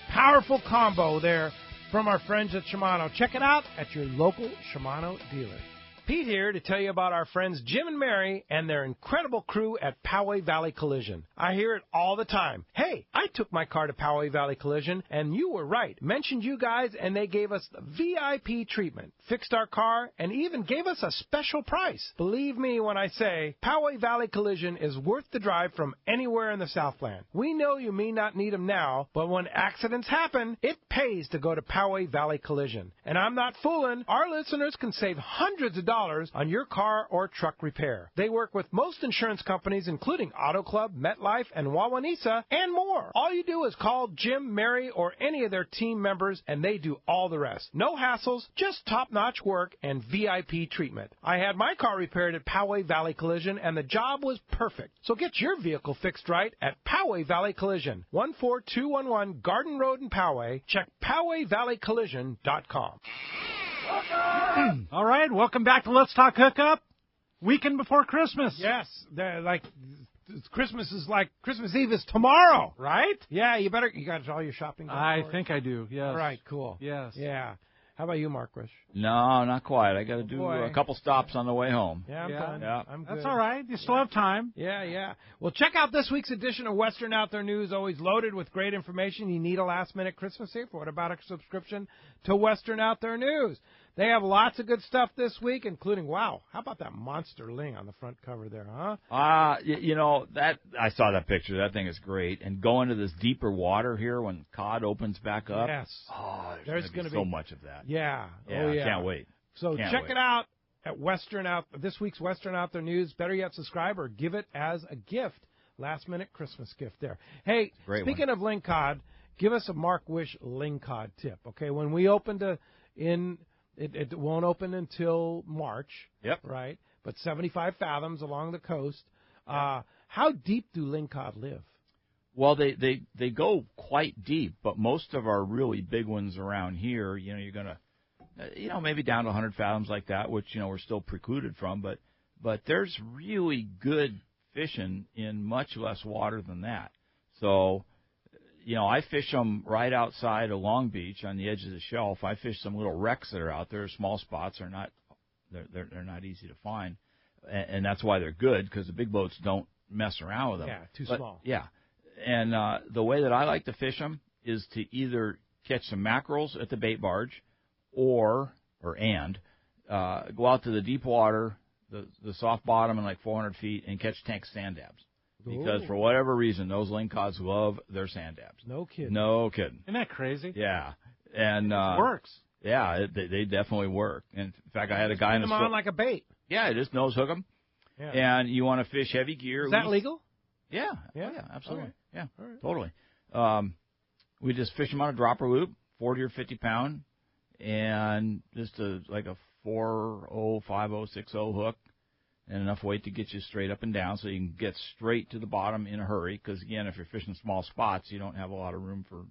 powerful combo there from our friends at Shimano. Check it out at your local Shimano dealer. Pete here to tell you about our friends Jim and Mary and their incredible crew at Poway Valley Collision. I hear it all the time. Hey, I took my car to Poway Valley Collision, and you were right. Mentioned you guys, and they gave us the VIP treatment, fixed our car, and even gave us a special price. Believe me when I say Poway Valley Collision is worth the drive from anywhere in the Southland. We know you may not need them now, but when accidents happen, it pays to go to Poway Valley Collision. And I'm not fooling. Our listeners can save hundreds of dollars on your car or truck repair. They work with most insurance companies, including Auto Club, MetLife, and Wawanesa, and more. All you do is call Jim, Mary, or any of their team members, and they do all the rest. No hassles, just top-notch work and VIP treatment. I had my car repaired at Poway Valley Collision, and the job was perfect. So get your vehicle fixed right at Poway Valley Collision, 14211 Garden Road in Poway. Check PowayValleyCollision.com. All right, welcome back to Let's Talk Hookup. Weekend before Christmas. Yes, Christmas is like Christmas Eve is tomorrow, right? Yeah, you got all your shopping done? I think I do. Yes. All right, cool. Yes. Yeah. How about you, Mark Wisch? No, not quite. I got to do a couple stops on the way home. Yeah, I'm done. Yeah. I'm good. That's all right. You still have time. Yeah. Well, check out this week's edition of Western Out There News, always loaded with great information. You need a last-minute Christmas gift? What about a subscription to Western Out There News? They have lots of good stuff this week, including, how about that monster ling on the front cover there, huh? That I saw that picture. That thing is great. And going to this deeper water here when cod opens back up. Yes. Oh, there's going to be so much of that. Yeah. I can't wait. So check it out at this week's Western Out There News. Better yet, subscribe or give it as a gift. Last-minute Christmas gift there. Hey, speaking of ling cod, give us a Mark Wisch ling cod tip, okay? When we opened It won't open until March. Yep. Right? But 75 fathoms along the coast. How deep do ling cod live? Well, they go quite deep, but most of our really big ones around here, you're going to, maybe down to 100 fathoms like that, which, we're still precluded from. But there's really good fishing in much less water than that. So, I fish them right outside of Long Beach on the edge of the shelf. I fish some little wrecks that are out there. Small spots are not they're not easy to find, and that's why they're good because the big boats don't mess around with them. Yeah, too small. Yeah, and the way that I like to fish them is to either catch some mackerels at the bait barge, or go out to the deep water, the soft bottom and like 400 feet, and catch tank sand dabs. Because for whatever reason, those lingcods love their sand dabs. No kidding. No kidding. Isn't that crazy? Yeah. And it works. Yeah, they definitely work. And in fact, I had a guy in them on like a bait. Yeah, just nose hook them. Yeah. And you want to fish heavy gear. Is that legal? Yeah. Yeah. Oh, yeah, absolutely. Okay. Yeah, right. totally. We just fish them on a dropper loop, 40 or 50 pound, and just like a 405060 hook, and enough weight to get you straight up and down, so you can get straight to the bottom in a hurry. Because again, if you're fishing small spots, you don't have a lot of room for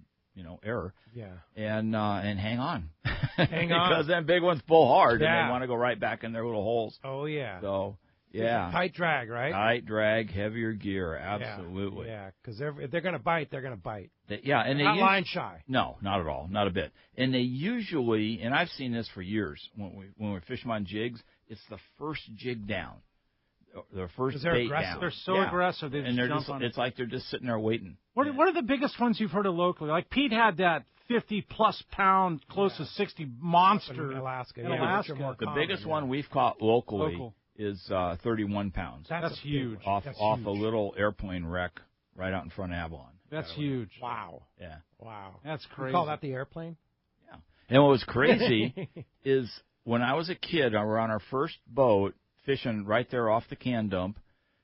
error. Yeah. And hang on. Hang on. Because then big ones pull hard, Yeah. and they want to go right back in their little holes. Oh yeah. So. Yeah. Tight drag, right? Tight drag, heavier gear, absolutely. Yeah, because if they're going to bite, they're going to bite. And not line shy. No, not at all, not a bit. And they usually, and I've seen this for years, when we fish them on jigs, it's the first jig down, the first bait aggressive. down. They're so aggressive, they just jump on it. It's like they're just sitting there waiting. What are the biggest ones you've heard of locally? Like Pete had that 50-plus pound, close to 60 monster in Alaska. The biggest one we've caught locally is 31 pounds. That's huge. Off a little airplane wreck right out in front of Avalon. That's huge. Wow. Yeah. Wow. That's crazy. You call that the airplane? Yeah. And what was crazy is when I was a kid, we were on our first boat fishing right there off the can dump,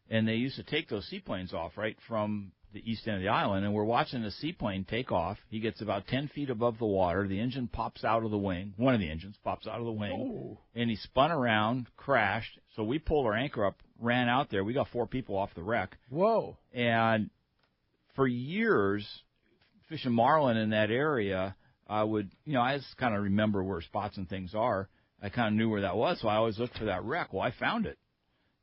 and they used to take those seaplanes off right from the east end of the island, and we're watching the seaplane take off. He gets about 10 feet above the water. The engine pops out of the wing. One of the engines pops out of the wing. And he spun around, crashed. So we pulled our anchor up, ran out there. We got 4 people off the wreck. Whoa. And for years, fishing marlin in that area, I would, I just kind of remember where spots and things are. I kind of knew where that was, so I always looked for that wreck. Well, I found it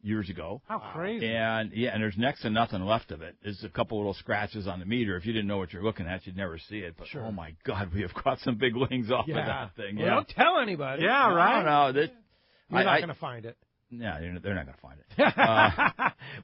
years ago. How crazy. And there's next to nothing left of it. There's a couple little scratches on the meter. If you didn't know what you're looking at, you'd never see it. But oh my God, we have caught some big lings off of that thing. Well, don't tell anybody. Yeah, right. No, you're not going to find it. No, they're not going to find it.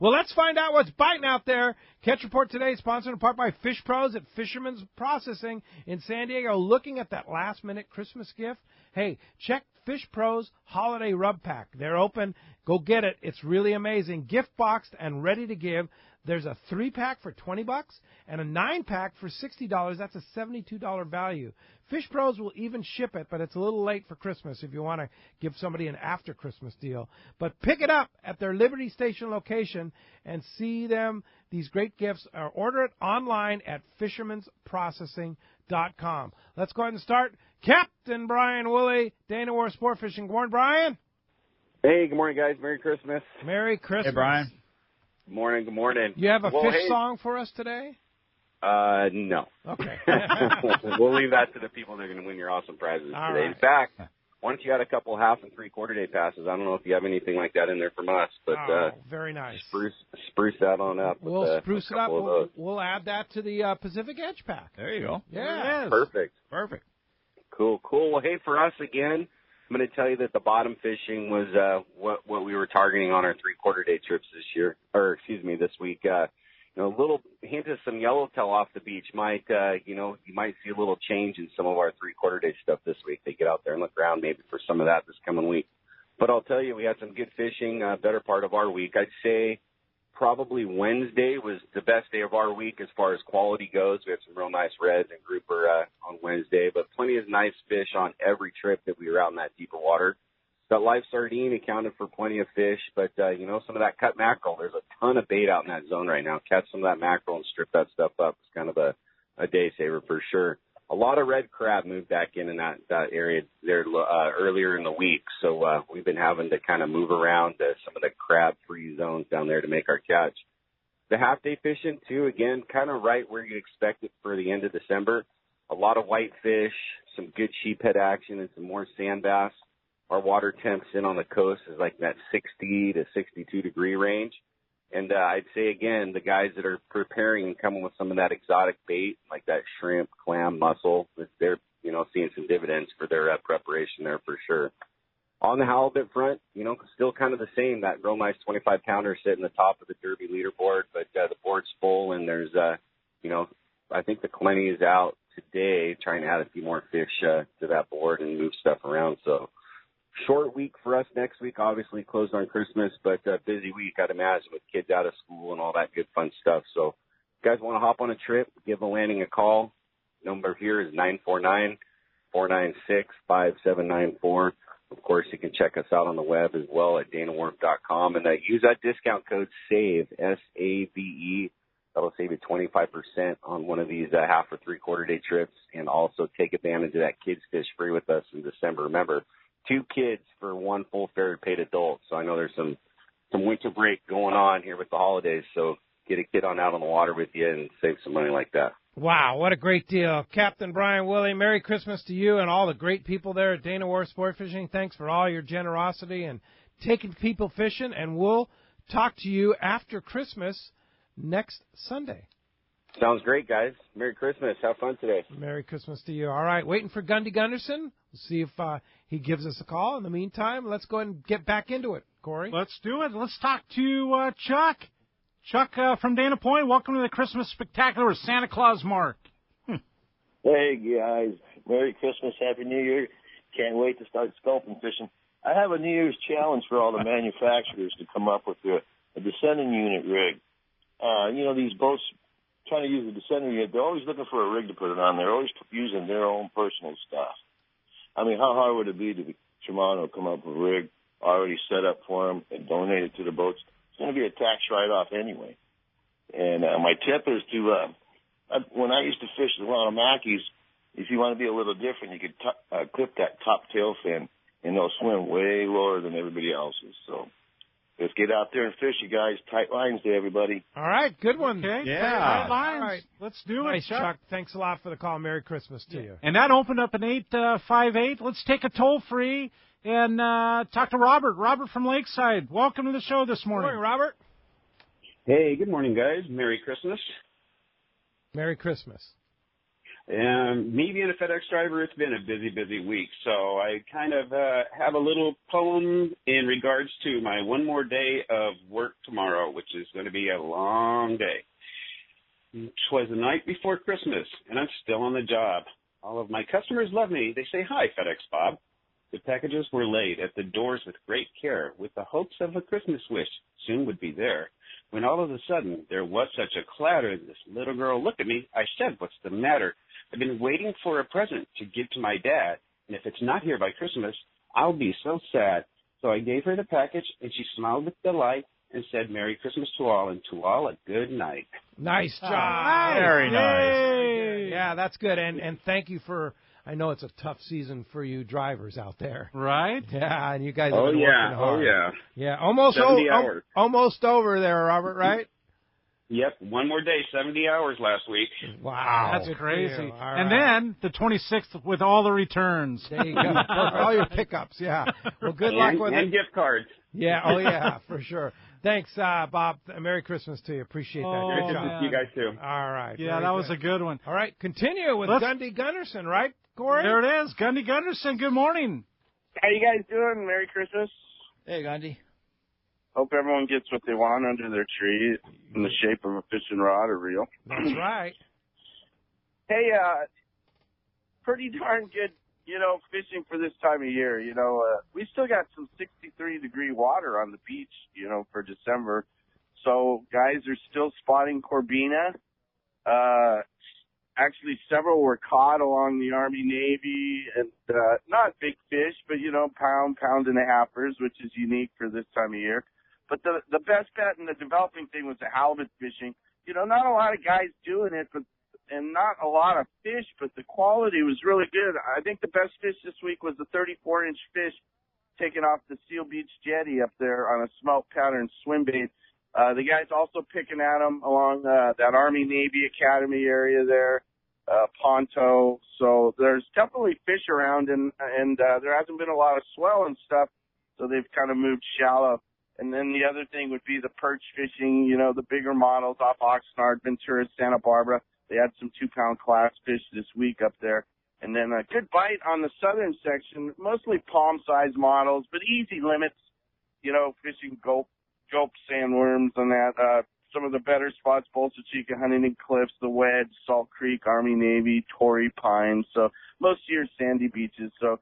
Well, let's find out what's biting out there. Catch Report today, sponsored in part by Fish Pros at Fisherman's Processing in San Diego. Looking at that last-minute Christmas gift, hey, check Fish Pros Holiday Rub Pack. They're open. Go get it. It's really amazing. Gift boxed and ready to give. There's a 3-pack for $20 and a 9-pack for $60. That's a $72 value. Fish Pros will even ship it, but it's a little late for Christmas if you want to give somebody an after-Christmas deal. But pick it up at their Liberty Station location and see them, these great gifts, or order it online at fishermansprocessing.com. Let's go ahead and start. Captain Brian Woolley, Dana War Sport Fishing. Good morning, Brian. Hey, good morning, guys. Merry Christmas. Merry Christmas. Hey, Brian. Good morning, good morning. You have a fish song for us today? No. Okay. We'll leave that to the people that are going to win your awesome prizes All today. right. In fact, once you had a couple half and 3/4 day passes, I don't know if you have anything like that in there from us, but very nice. Spruce that on up. We'll spruce it up. We'll add that to the Pacific Edge pack. There you go. Yeah. Perfect. Cool. Well, hey, for us again, I'm going to tell you that the bottom fishing was what we were targeting on our 3/4 day trips this week. A little hint of some yellowtail off the beach might, you might see a little change in some of our 3/4 day stuff this week. They get out there and look around maybe for some of that this coming week. But I'll tell you, we had some good fishing, better part of our week. I'd say probably Wednesday was the best day of our week as far as quality goes. We had some real nice reds and grouper on Wednesday, but plenty of nice fish on every trip that we were out in that deeper water. That live sardine accounted for plenty of fish, but, some of that cut mackerel, there's a ton of bait out in that zone right now. Catch some of that mackerel and strip that stuff up. It's kind of a day saver for sure. A lot of red crab moved back in that area there earlier in the week, so we've been having to kind of move around some of the crab-free zones down there to make our catch. The half-day fishing, too, again, kind of right where you'd expect it for the end of December. A lot of whitefish, some good sheephead action, and some more sand bass. Our water temps in on the coast is like that 60 to 62 degree range. And I'd say, again, the guys that are preparing and coming with some of that exotic bait, like that shrimp, clam, mussel, they're, seeing some dividends for their preparation there for sure. On the halibut front, still kind of the same, that real nice 25-pounder sitting the top of the Derby leaderboard, but the board's full, and there's, I think the Clenny is out today trying to add a few more fish to that board and move stuff around. So short week for us next week, obviously closed on Christmas, but busy week, I'd imagine, with kids out of school and all that good fun stuff. So if you guys want to hop on a trip, give the landing a call. Number here is 949-496-5794. Of course, you can check us out on the web as well at danawharf.com. And use that discount code SAVE, S-A-V-E. That'll save you 25% on one of these half or three-quarter day trips. And also take advantage of that kids fish free with us in December. Remember, 2 kids for 1 full fare paid adult. So I know there's some winter break going on here with the holidays. So get a kid on out on the water with you and save some money like that. Wow, what a great deal. Captain Brian Willey, Merry Christmas to you and all the great people there at Dana Wharf Sport Fishing. Thanks for all your generosity and taking people fishing, and we'll talk to you after Christmas next Sunday. Sounds great, guys. Merry Christmas. Have fun today. Merry Christmas to you. All right, waiting for Gundy Gunderson. We'll see if he gives us a call. In the meantime, let's go ahead and get back into it, Corey. Let's do it. Let's talk to Chuck. Chuck from Dana Point, welcome to the Christmas Spectacular with Santa Claus Mark. Hey, guys. Merry Christmas, Happy New Year. Can't wait to start sculpin fishing. I have a New Year's challenge for all the manufacturers to come up with a descending unit rig. These boats trying to use the descending unit, they're always looking for a rig to put it on. They're always using their own personal stuff. I mean, how hard would it be to Shimano come up with a rig already set up for them and donate it to the boats? It's going to be a tax write-off anyway. And my tip is to, when I used to fish the Wattamakis, if you want to be a little different, you could clip that top tail fin, and they'll swim way lower than everybody else's. So let's get out there and fish, you guys. Tight lines to everybody. All right, good one. Okay. Yeah. Tight lines. All right. Let's do nice, it, Chuck. Thanks a lot for the call. Merry Christmas to you. And that opened up an 858. Let's take a toll-free and talk to Robert. Robert from Lakeside. Welcome to the show this morning. Good morning, Robert. Hey, good morning, guys. Merry Christmas. Merry Christmas. Me being a FedEx driver, it's been a busy, busy week. So I kind of have a little poem in regards to my one more day of work tomorrow, which is going to be a long day. It was the night before Christmas, and I'm still on the job. All of my customers love me. They say, "Hi, FedEx Bob." The packages were laid at the doors with great care, with the hopes of a Christmas wish soon would be there. When all of a sudden there was such a clatter, this little girl looked at me. I said, "What's the matter? I've been waiting for a present to give to my dad, and if it's not here by Christmas, I'll be so sad." So I gave her the package, and she smiled with delight and said, "Merry Christmas to all, and to all a good night." Nice job. Nice. Very nice. Yay. Yeah, that's good. And thank you for, I know it's a tough season for you drivers out there. Right? Yeah, and you guys have been working hard. Oh, yeah. Yeah, almost 70 hours. Almost over there, Robert, right? Yep, one more day, 70 hours last week. Wow. That's crazy. All and right. then the 26th with all the returns. There you go. All your pickups, yeah. Well, good luck with and it. gift cards. Yeah, oh yeah, for sure. Thanks, Bob. Merry Christmas to you. Appreciate that. Oh, Good Merry job. Christmas to you guys, too. All right. Yeah, that was a good one. All right, continue with Gundy Gunderson, right, Corey? There it is. Gundy Gunderson, good morning. How you guys doing? Merry Christmas. Hey, Gundy. Hope everyone gets what they want under their tree in the shape of a fishing rod or reel. That's right. Hey, pretty darn good, fishing for this time of year. We still got some 63-degree water on the beach, for December. So guys are still spotting Corbina. Actually, several were caught along the Army-Navy, and not big fish, but, pound and a halfers, which is unique for this time of year. But the best bet in the developing thing was the halibut fishing. Not a lot of guys doing it, and not a lot of fish, but the quality was really good. I think the best fish this week was the 34-inch fish taken off the Seal Beach jetty up there on a smelt pattern swim bait. The guys also picking at them along that Army-Navy Academy area there, Ponto. So there's definitely fish around, and there hasn't been a lot of swell and stuff, so they've kind of moved shallow. And then the other thing would be the perch fishing, the bigger models off Oxnard, Ventura, Santa Barbara. They had some 2-pound class fish this week up there. And then a good bite on the southern section, mostly palm-sized models, but easy limits, fishing gulp sandworms and that. Some of the better spots, Bolsa Chica, Huntington Cliffs, the Wedge, Salt Creek, Army-Navy, Torrey Pines. So most of your sandy beaches. So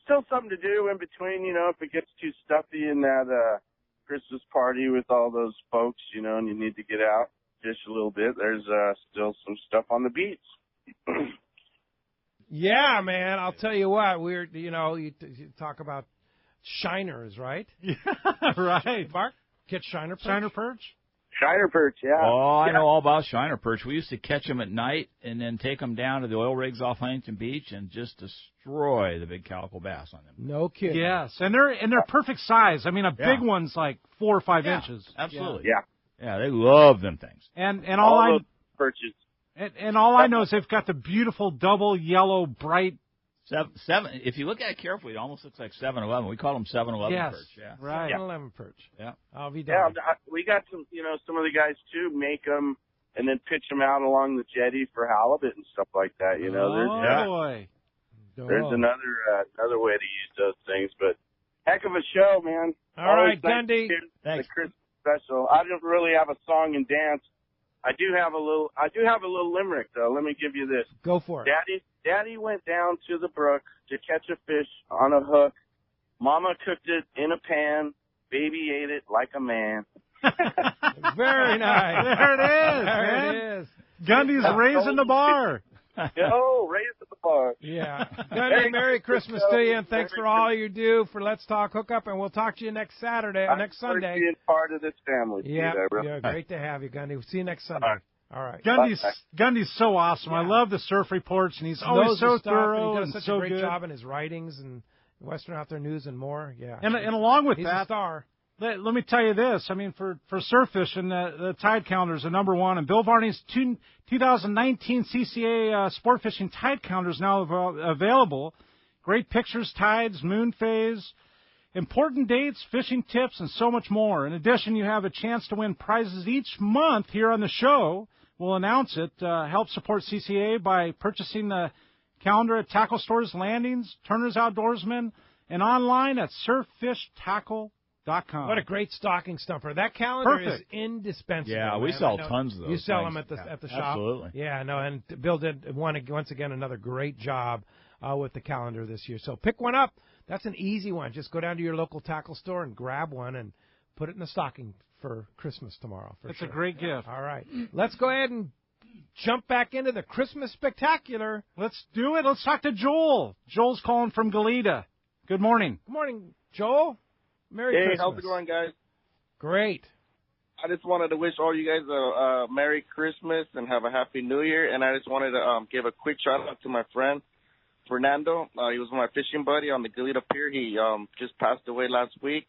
still something to do in between, if it gets too stuffy in that Christmas party with all those folks, and you need to get out, fish a little bit. There's still some stuff on the beach. Yeah, man. I'll tell you what. You talk about shiners, right? Yeah, right. Mark, catch shiner perch? Shiner perch? Shiner perch, yeah. Oh, I know all about shiner perch. We used to catch them at night and then take them down to the oil rigs off Huntington Beach and just destroy the big calico bass on them. No kidding. Yes, and they're perfect size. I mean, a big one's like 4 or 5 inches. Absolutely. Yeah, they love them things. And all those perches. And all I know is they've got the beautiful double yellow bright. Seven. If you look at it carefully, it almost looks like 7-Eleven. We call them 7-Eleven perch. Yeah. Right. 7-Eleven perch. Yeah. I'll be Yeah, done. we got some, some of the guys too make them and then pitch them out along the jetty for halibut and stuff like that. Boy. There's another way to use those things. But heck of a show, man. All right, Gundy. The Christmas special. I don't really have a song and dance. I do have a little limerick though. Let me give you this. Go for it. Daddy went down to the brook to catch a fish on a hook. Mama cooked it in a pan. Baby ate it like a man. Very nice. There it is. There it is. Gundy's raising the bar. Raising the bar. Yeah. Gundy, Merry Christmas to you, and thanks for all you do for Let's Talk Hookup, and we'll talk to you next Saturday, next Sunday. Being part of this family. Yeah, great to have you, Gundy. We'll see you next Sunday. All right. Gundy's so awesome. I love the surf reports, and he's always so thorough and he does such a great good. job in his writings and Western Outdoor News and more. Yeah. And along with he's that, a star. Let me tell you this. I mean, for surf fishing, the tide calendar is the number one, and Bill Varney's 2019 CCA sport fishing tide calendar is now available. Great pictures, tides, moon phase, important dates, fishing tips, and so much more. In addition, you have a chance to win prizes each month here on the show. We'll announce it. Help support CCA by purchasing the calendar at tackle stores, landings, Turner's Outdoorsman, and online at surffishtackle.com. What a great stocking stuffer. That calendar is Perfect. indispensable. Yeah, we sell tons of those. You sell things. them at the shop. Absolutely. Yeah, no, and Bill did once again another great job with the calendar this year. So pick one up. That's an easy one. Just go down to your local tackle store and grab one and put it in the stocking for Christmas tomorrow. It's a great gift. All right. Let's go ahead and jump back into the Christmas Spectacular. Let's do it. Let's talk to Joel. Joel's calling from Goleta. Good morning. Good morning, Joel. Merry Christmas. How's it going, guys? Great. I just wanted to wish all you guys a Merry Christmas and have a Happy New Year. And I just wanted to give a quick shout-out to my friend, Fernando. He was my fishing buddy on the Goleta Pier. He just passed away last week.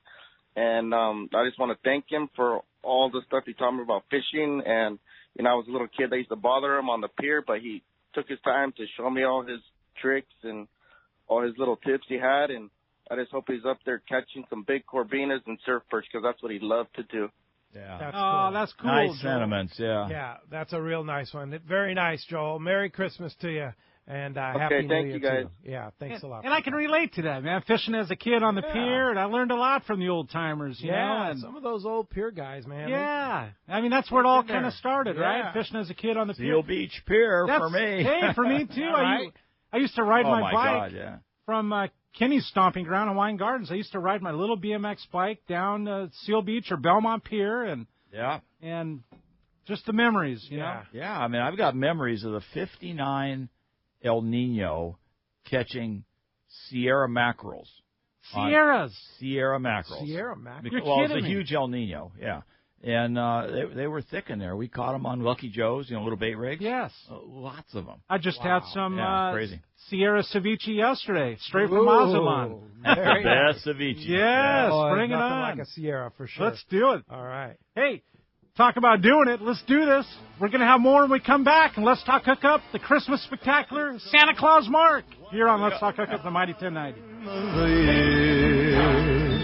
And I just want to thank him for all the stuff he taught me about fishing. And, I was a little kid that used to bother him on the pier, but he took his time to show me all his tricks and all his little tips he had. And I just hope he's up there catching some big corvinas and surf perch because that's what he loved to do. Yeah. That's cool. Nice Joel. sentiments, yeah. Yeah, that's a real nice one. Very nice, Joel. Merry Christmas to you. And Happy New thank Year you, guys. too. Yeah, thanks a lot. And I can relate to that, man. Fishing as a kid on the pier, and I learned a lot from the old timers. You know? And some of those old pier guys, man. Yeah, I mean that's where it all kind of started, right? Fishing as a kid on the pier. Seal Beach Pier for me. Hey, for me too. Right. I used to ride my bike God, from Kenny's stomping ground in Wine Gardens. I used to ride my little BMX bike down Seal Beach or Belmont Pier, and just the memories, you know. Yeah, I mean I've got memories of the '59 El Nino catching Sierra mackerels. Sierra mackerels. Sierra mackerels. You're well, it kidding was a me. huge El Nino, yeah. And they were thick in there. We caught them on Lucky Joe's, little bait rigs. Yes. Lots of them. I just had some crazy. Sierra ceviche yesterday, straight from Mazatlan. The best ceviche. Yes, bring it nothing on. like a Sierra for sure. Let's do it. All right. Hey, talk about doing it. Let's do this. We're going to have more when we come back. And Let's Talk Hookup, the Christmas Spectacular, Santa Claus Mark, here on Let's Talk Hookup, the Mighty 1090.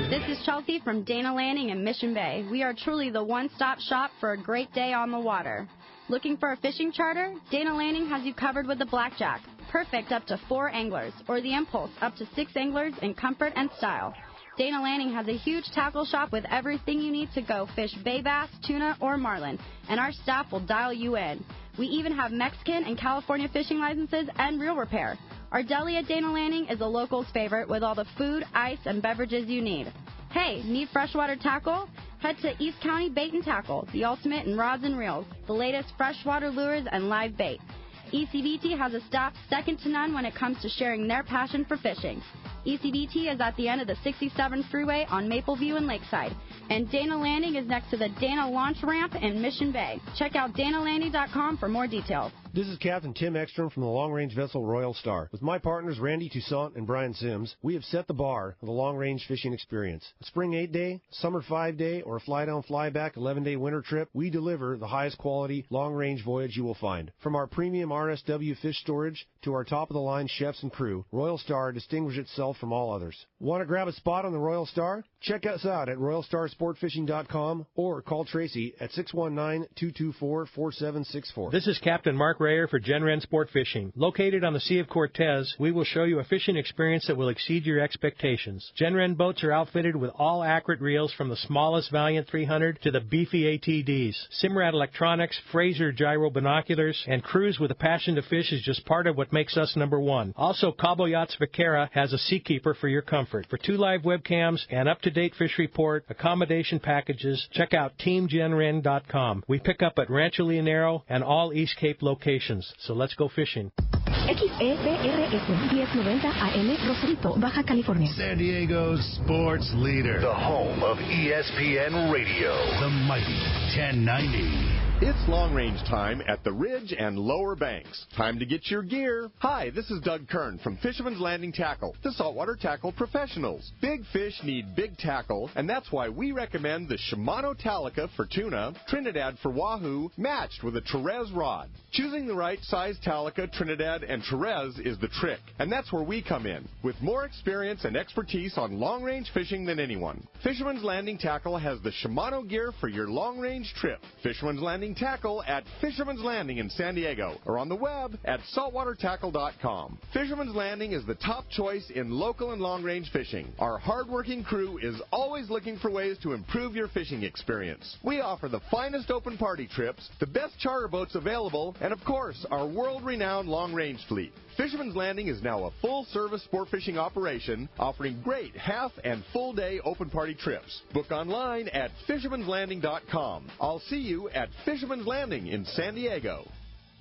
This is Chelsea from Dana Landing in Mission Bay. We are truly the one-stop shop for a great day on the water. Looking for a fishing charter? Dana Landing has you covered with the Blackjack, perfect up to 4 anglers, or the Impulse, up to 6 anglers in comfort and style. Dana Landing has a huge tackle shop with everything you need to go fish bay bass, tuna, or marlin, and our staff will dial you in. We even have Mexican and California fishing licenses and reel repair. Our deli at Dana Landing is a local's favorite with all the food, ice, and beverages you need. Hey, need freshwater tackle? Head to East County Bait and Tackle, the ultimate in rods and reels, the latest freshwater lures and live bait. ECBT has a staff second to none when it comes to sharing their passion for fishing. ECBT is at the end of the 67 freeway on Mapleview and Lakeside, and Dana Landing is next to the Dana Launch Ramp in Mission Bay. Check out danalanding.com for more details. This is Captain Tim Ekstrom from the long-range vessel Royal Star. With my partners Randy Toussaint and Brian Sims, we have set the bar for the long-range fishing experience. A spring 8-day, summer 5-day, or a fly-down, fly-back 11-day winter trip, we deliver the highest quality long-range voyage you will find. From our premium RSW fish storage to our top-of-the-line chefs and crew, Royal Star distinguishes itself from all others. Want to grab a spot on the Royal Star? Check us out at RoyalStarSportFishing.com or call Tracy at 619-224-4764. This is Captain Mark Rayer for Genren Sport Fishing. Located on the Sea of Cortez, we will show you a fishing experience that will exceed your expectations. Genren boats are outfitted with all accurate reels from the smallest Valiant 300 to the beefy ATDs. Simrad electronics, Fraser gyro binoculars, and crews with a passion to fish is just part of what makes us number one. Also, Cabo Yachts Vaquera has a Seakeeper for your comfort. For 2 live webcams and up-to-date fish report, accommodation packages, check out TeamGenren.com. We pick up at Rancho Leonero and all East Cape locations. So let's go fishing. XEPRS 1090 AM Rosarito, Baja California. San Diego's sports leader. The home of ESPN Radio. The mighty 1090. It's long-range time at the Ridge and Lower Banks. Time to get your gear. Hi, this is Doug Kern from Fisherman's Landing Tackle, the saltwater tackle professionals. Big fish need big tackle, and that's why we recommend the Shimano Talica for tuna, Trinidad for wahoo, matched with a Therese rod. Choosing the right size Talica, Trinidad, and Therese is the trick, and that's where we come in, with more experience and expertise on long-range fishing than anyone. Fisherman's Landing Tackle has the Shimano gear for your long-range trip. Fisherman's Landing Tackle at Fisherman's Landing in San Diego, or on the web at saltwatertackle.com. Fisherman's Landing is the top choice in local and long-range fishing. Our hard-working crew is always looking for ways to improve your fishing experience. We offer the finest open party trips, the best charter boats available, and of course, our world-renowned long-range fleet. Fisherman's Landing is now a full-service sport fishing operation, offering great half and full-day open party trips. Book online at fishermanslanding.com. I'll see you at Fisherman's Landing in San Diego.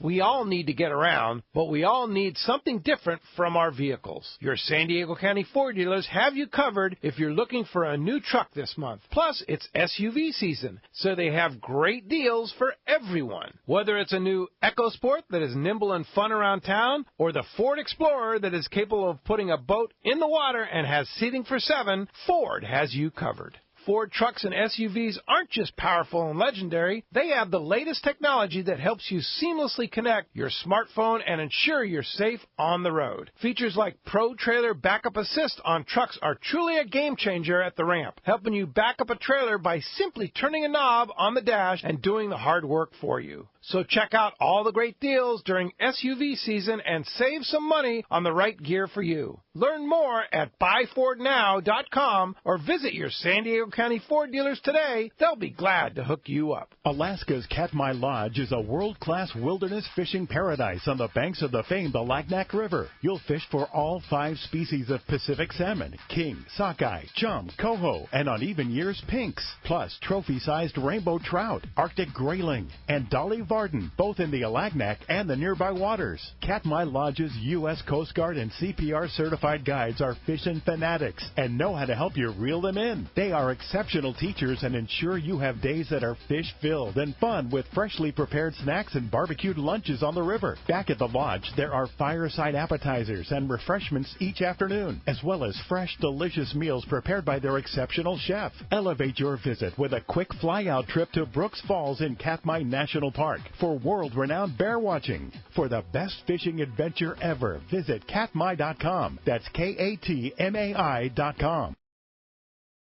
We all need to get around, but we all need something different from our vehicles. Your San Diego County Ford dealers have you covered if you're looking for a new truck this month. Plus, it's SUV season, so they have great deals for everyone. Whether it's a new EcoSport that is nimble and fun around town, or the Ford Explorer that is capable of putting a boat in the water and has seating for 7, Ford has you covered. Ford trucks and SUVs aren't just powerful and legendary. They have the latest technology that helps you seamlessly connect your smartphone and ensure you're safe on the road. Features like Pro Trailer Backup Assist on trucks are truly a game changer at the ramp, helping you back up a trailer by simply turning a knob on the dash and doing the hard work for you. So check out all the great deals during SUV season and save some money on the right gear for you. Learn more at buyfordnow.com or visit your San Diego County Ford dealers today. They'll be glad to hook you up. Alaska's Katmai Lodge is a world-class wilderness fishing paradise on the banks of the famed Alagnak River. You'll fish for all 5 species of Pacific salmon, king, sockeye, chum, coho, and on even years, pinks, plus trophy-sized rainbow trout, Arctic grayling, and dolly Varden, both in the Alagnak and the nearby waters. Katmai Lodge's U.S. Coast Guard and CPR certified guides are fishing fanatics and know how to help you reel them in. They are exceptional teachers and ensure you have days that are fish-filled and fun with freshly prepared snacks and barbecued lunches on the river. Back at the lodge, there are fireside appetizers and refreshments each afternoon, as well as fresh, delicious meals prepared by their exceptional chef. Elevate your visit with a quick fly-out trip to Brooks Falls in Katmai National Park for world-renowned bear watching. For the best fishing adventure ever, visit katmai.com. That's KATMAI.com.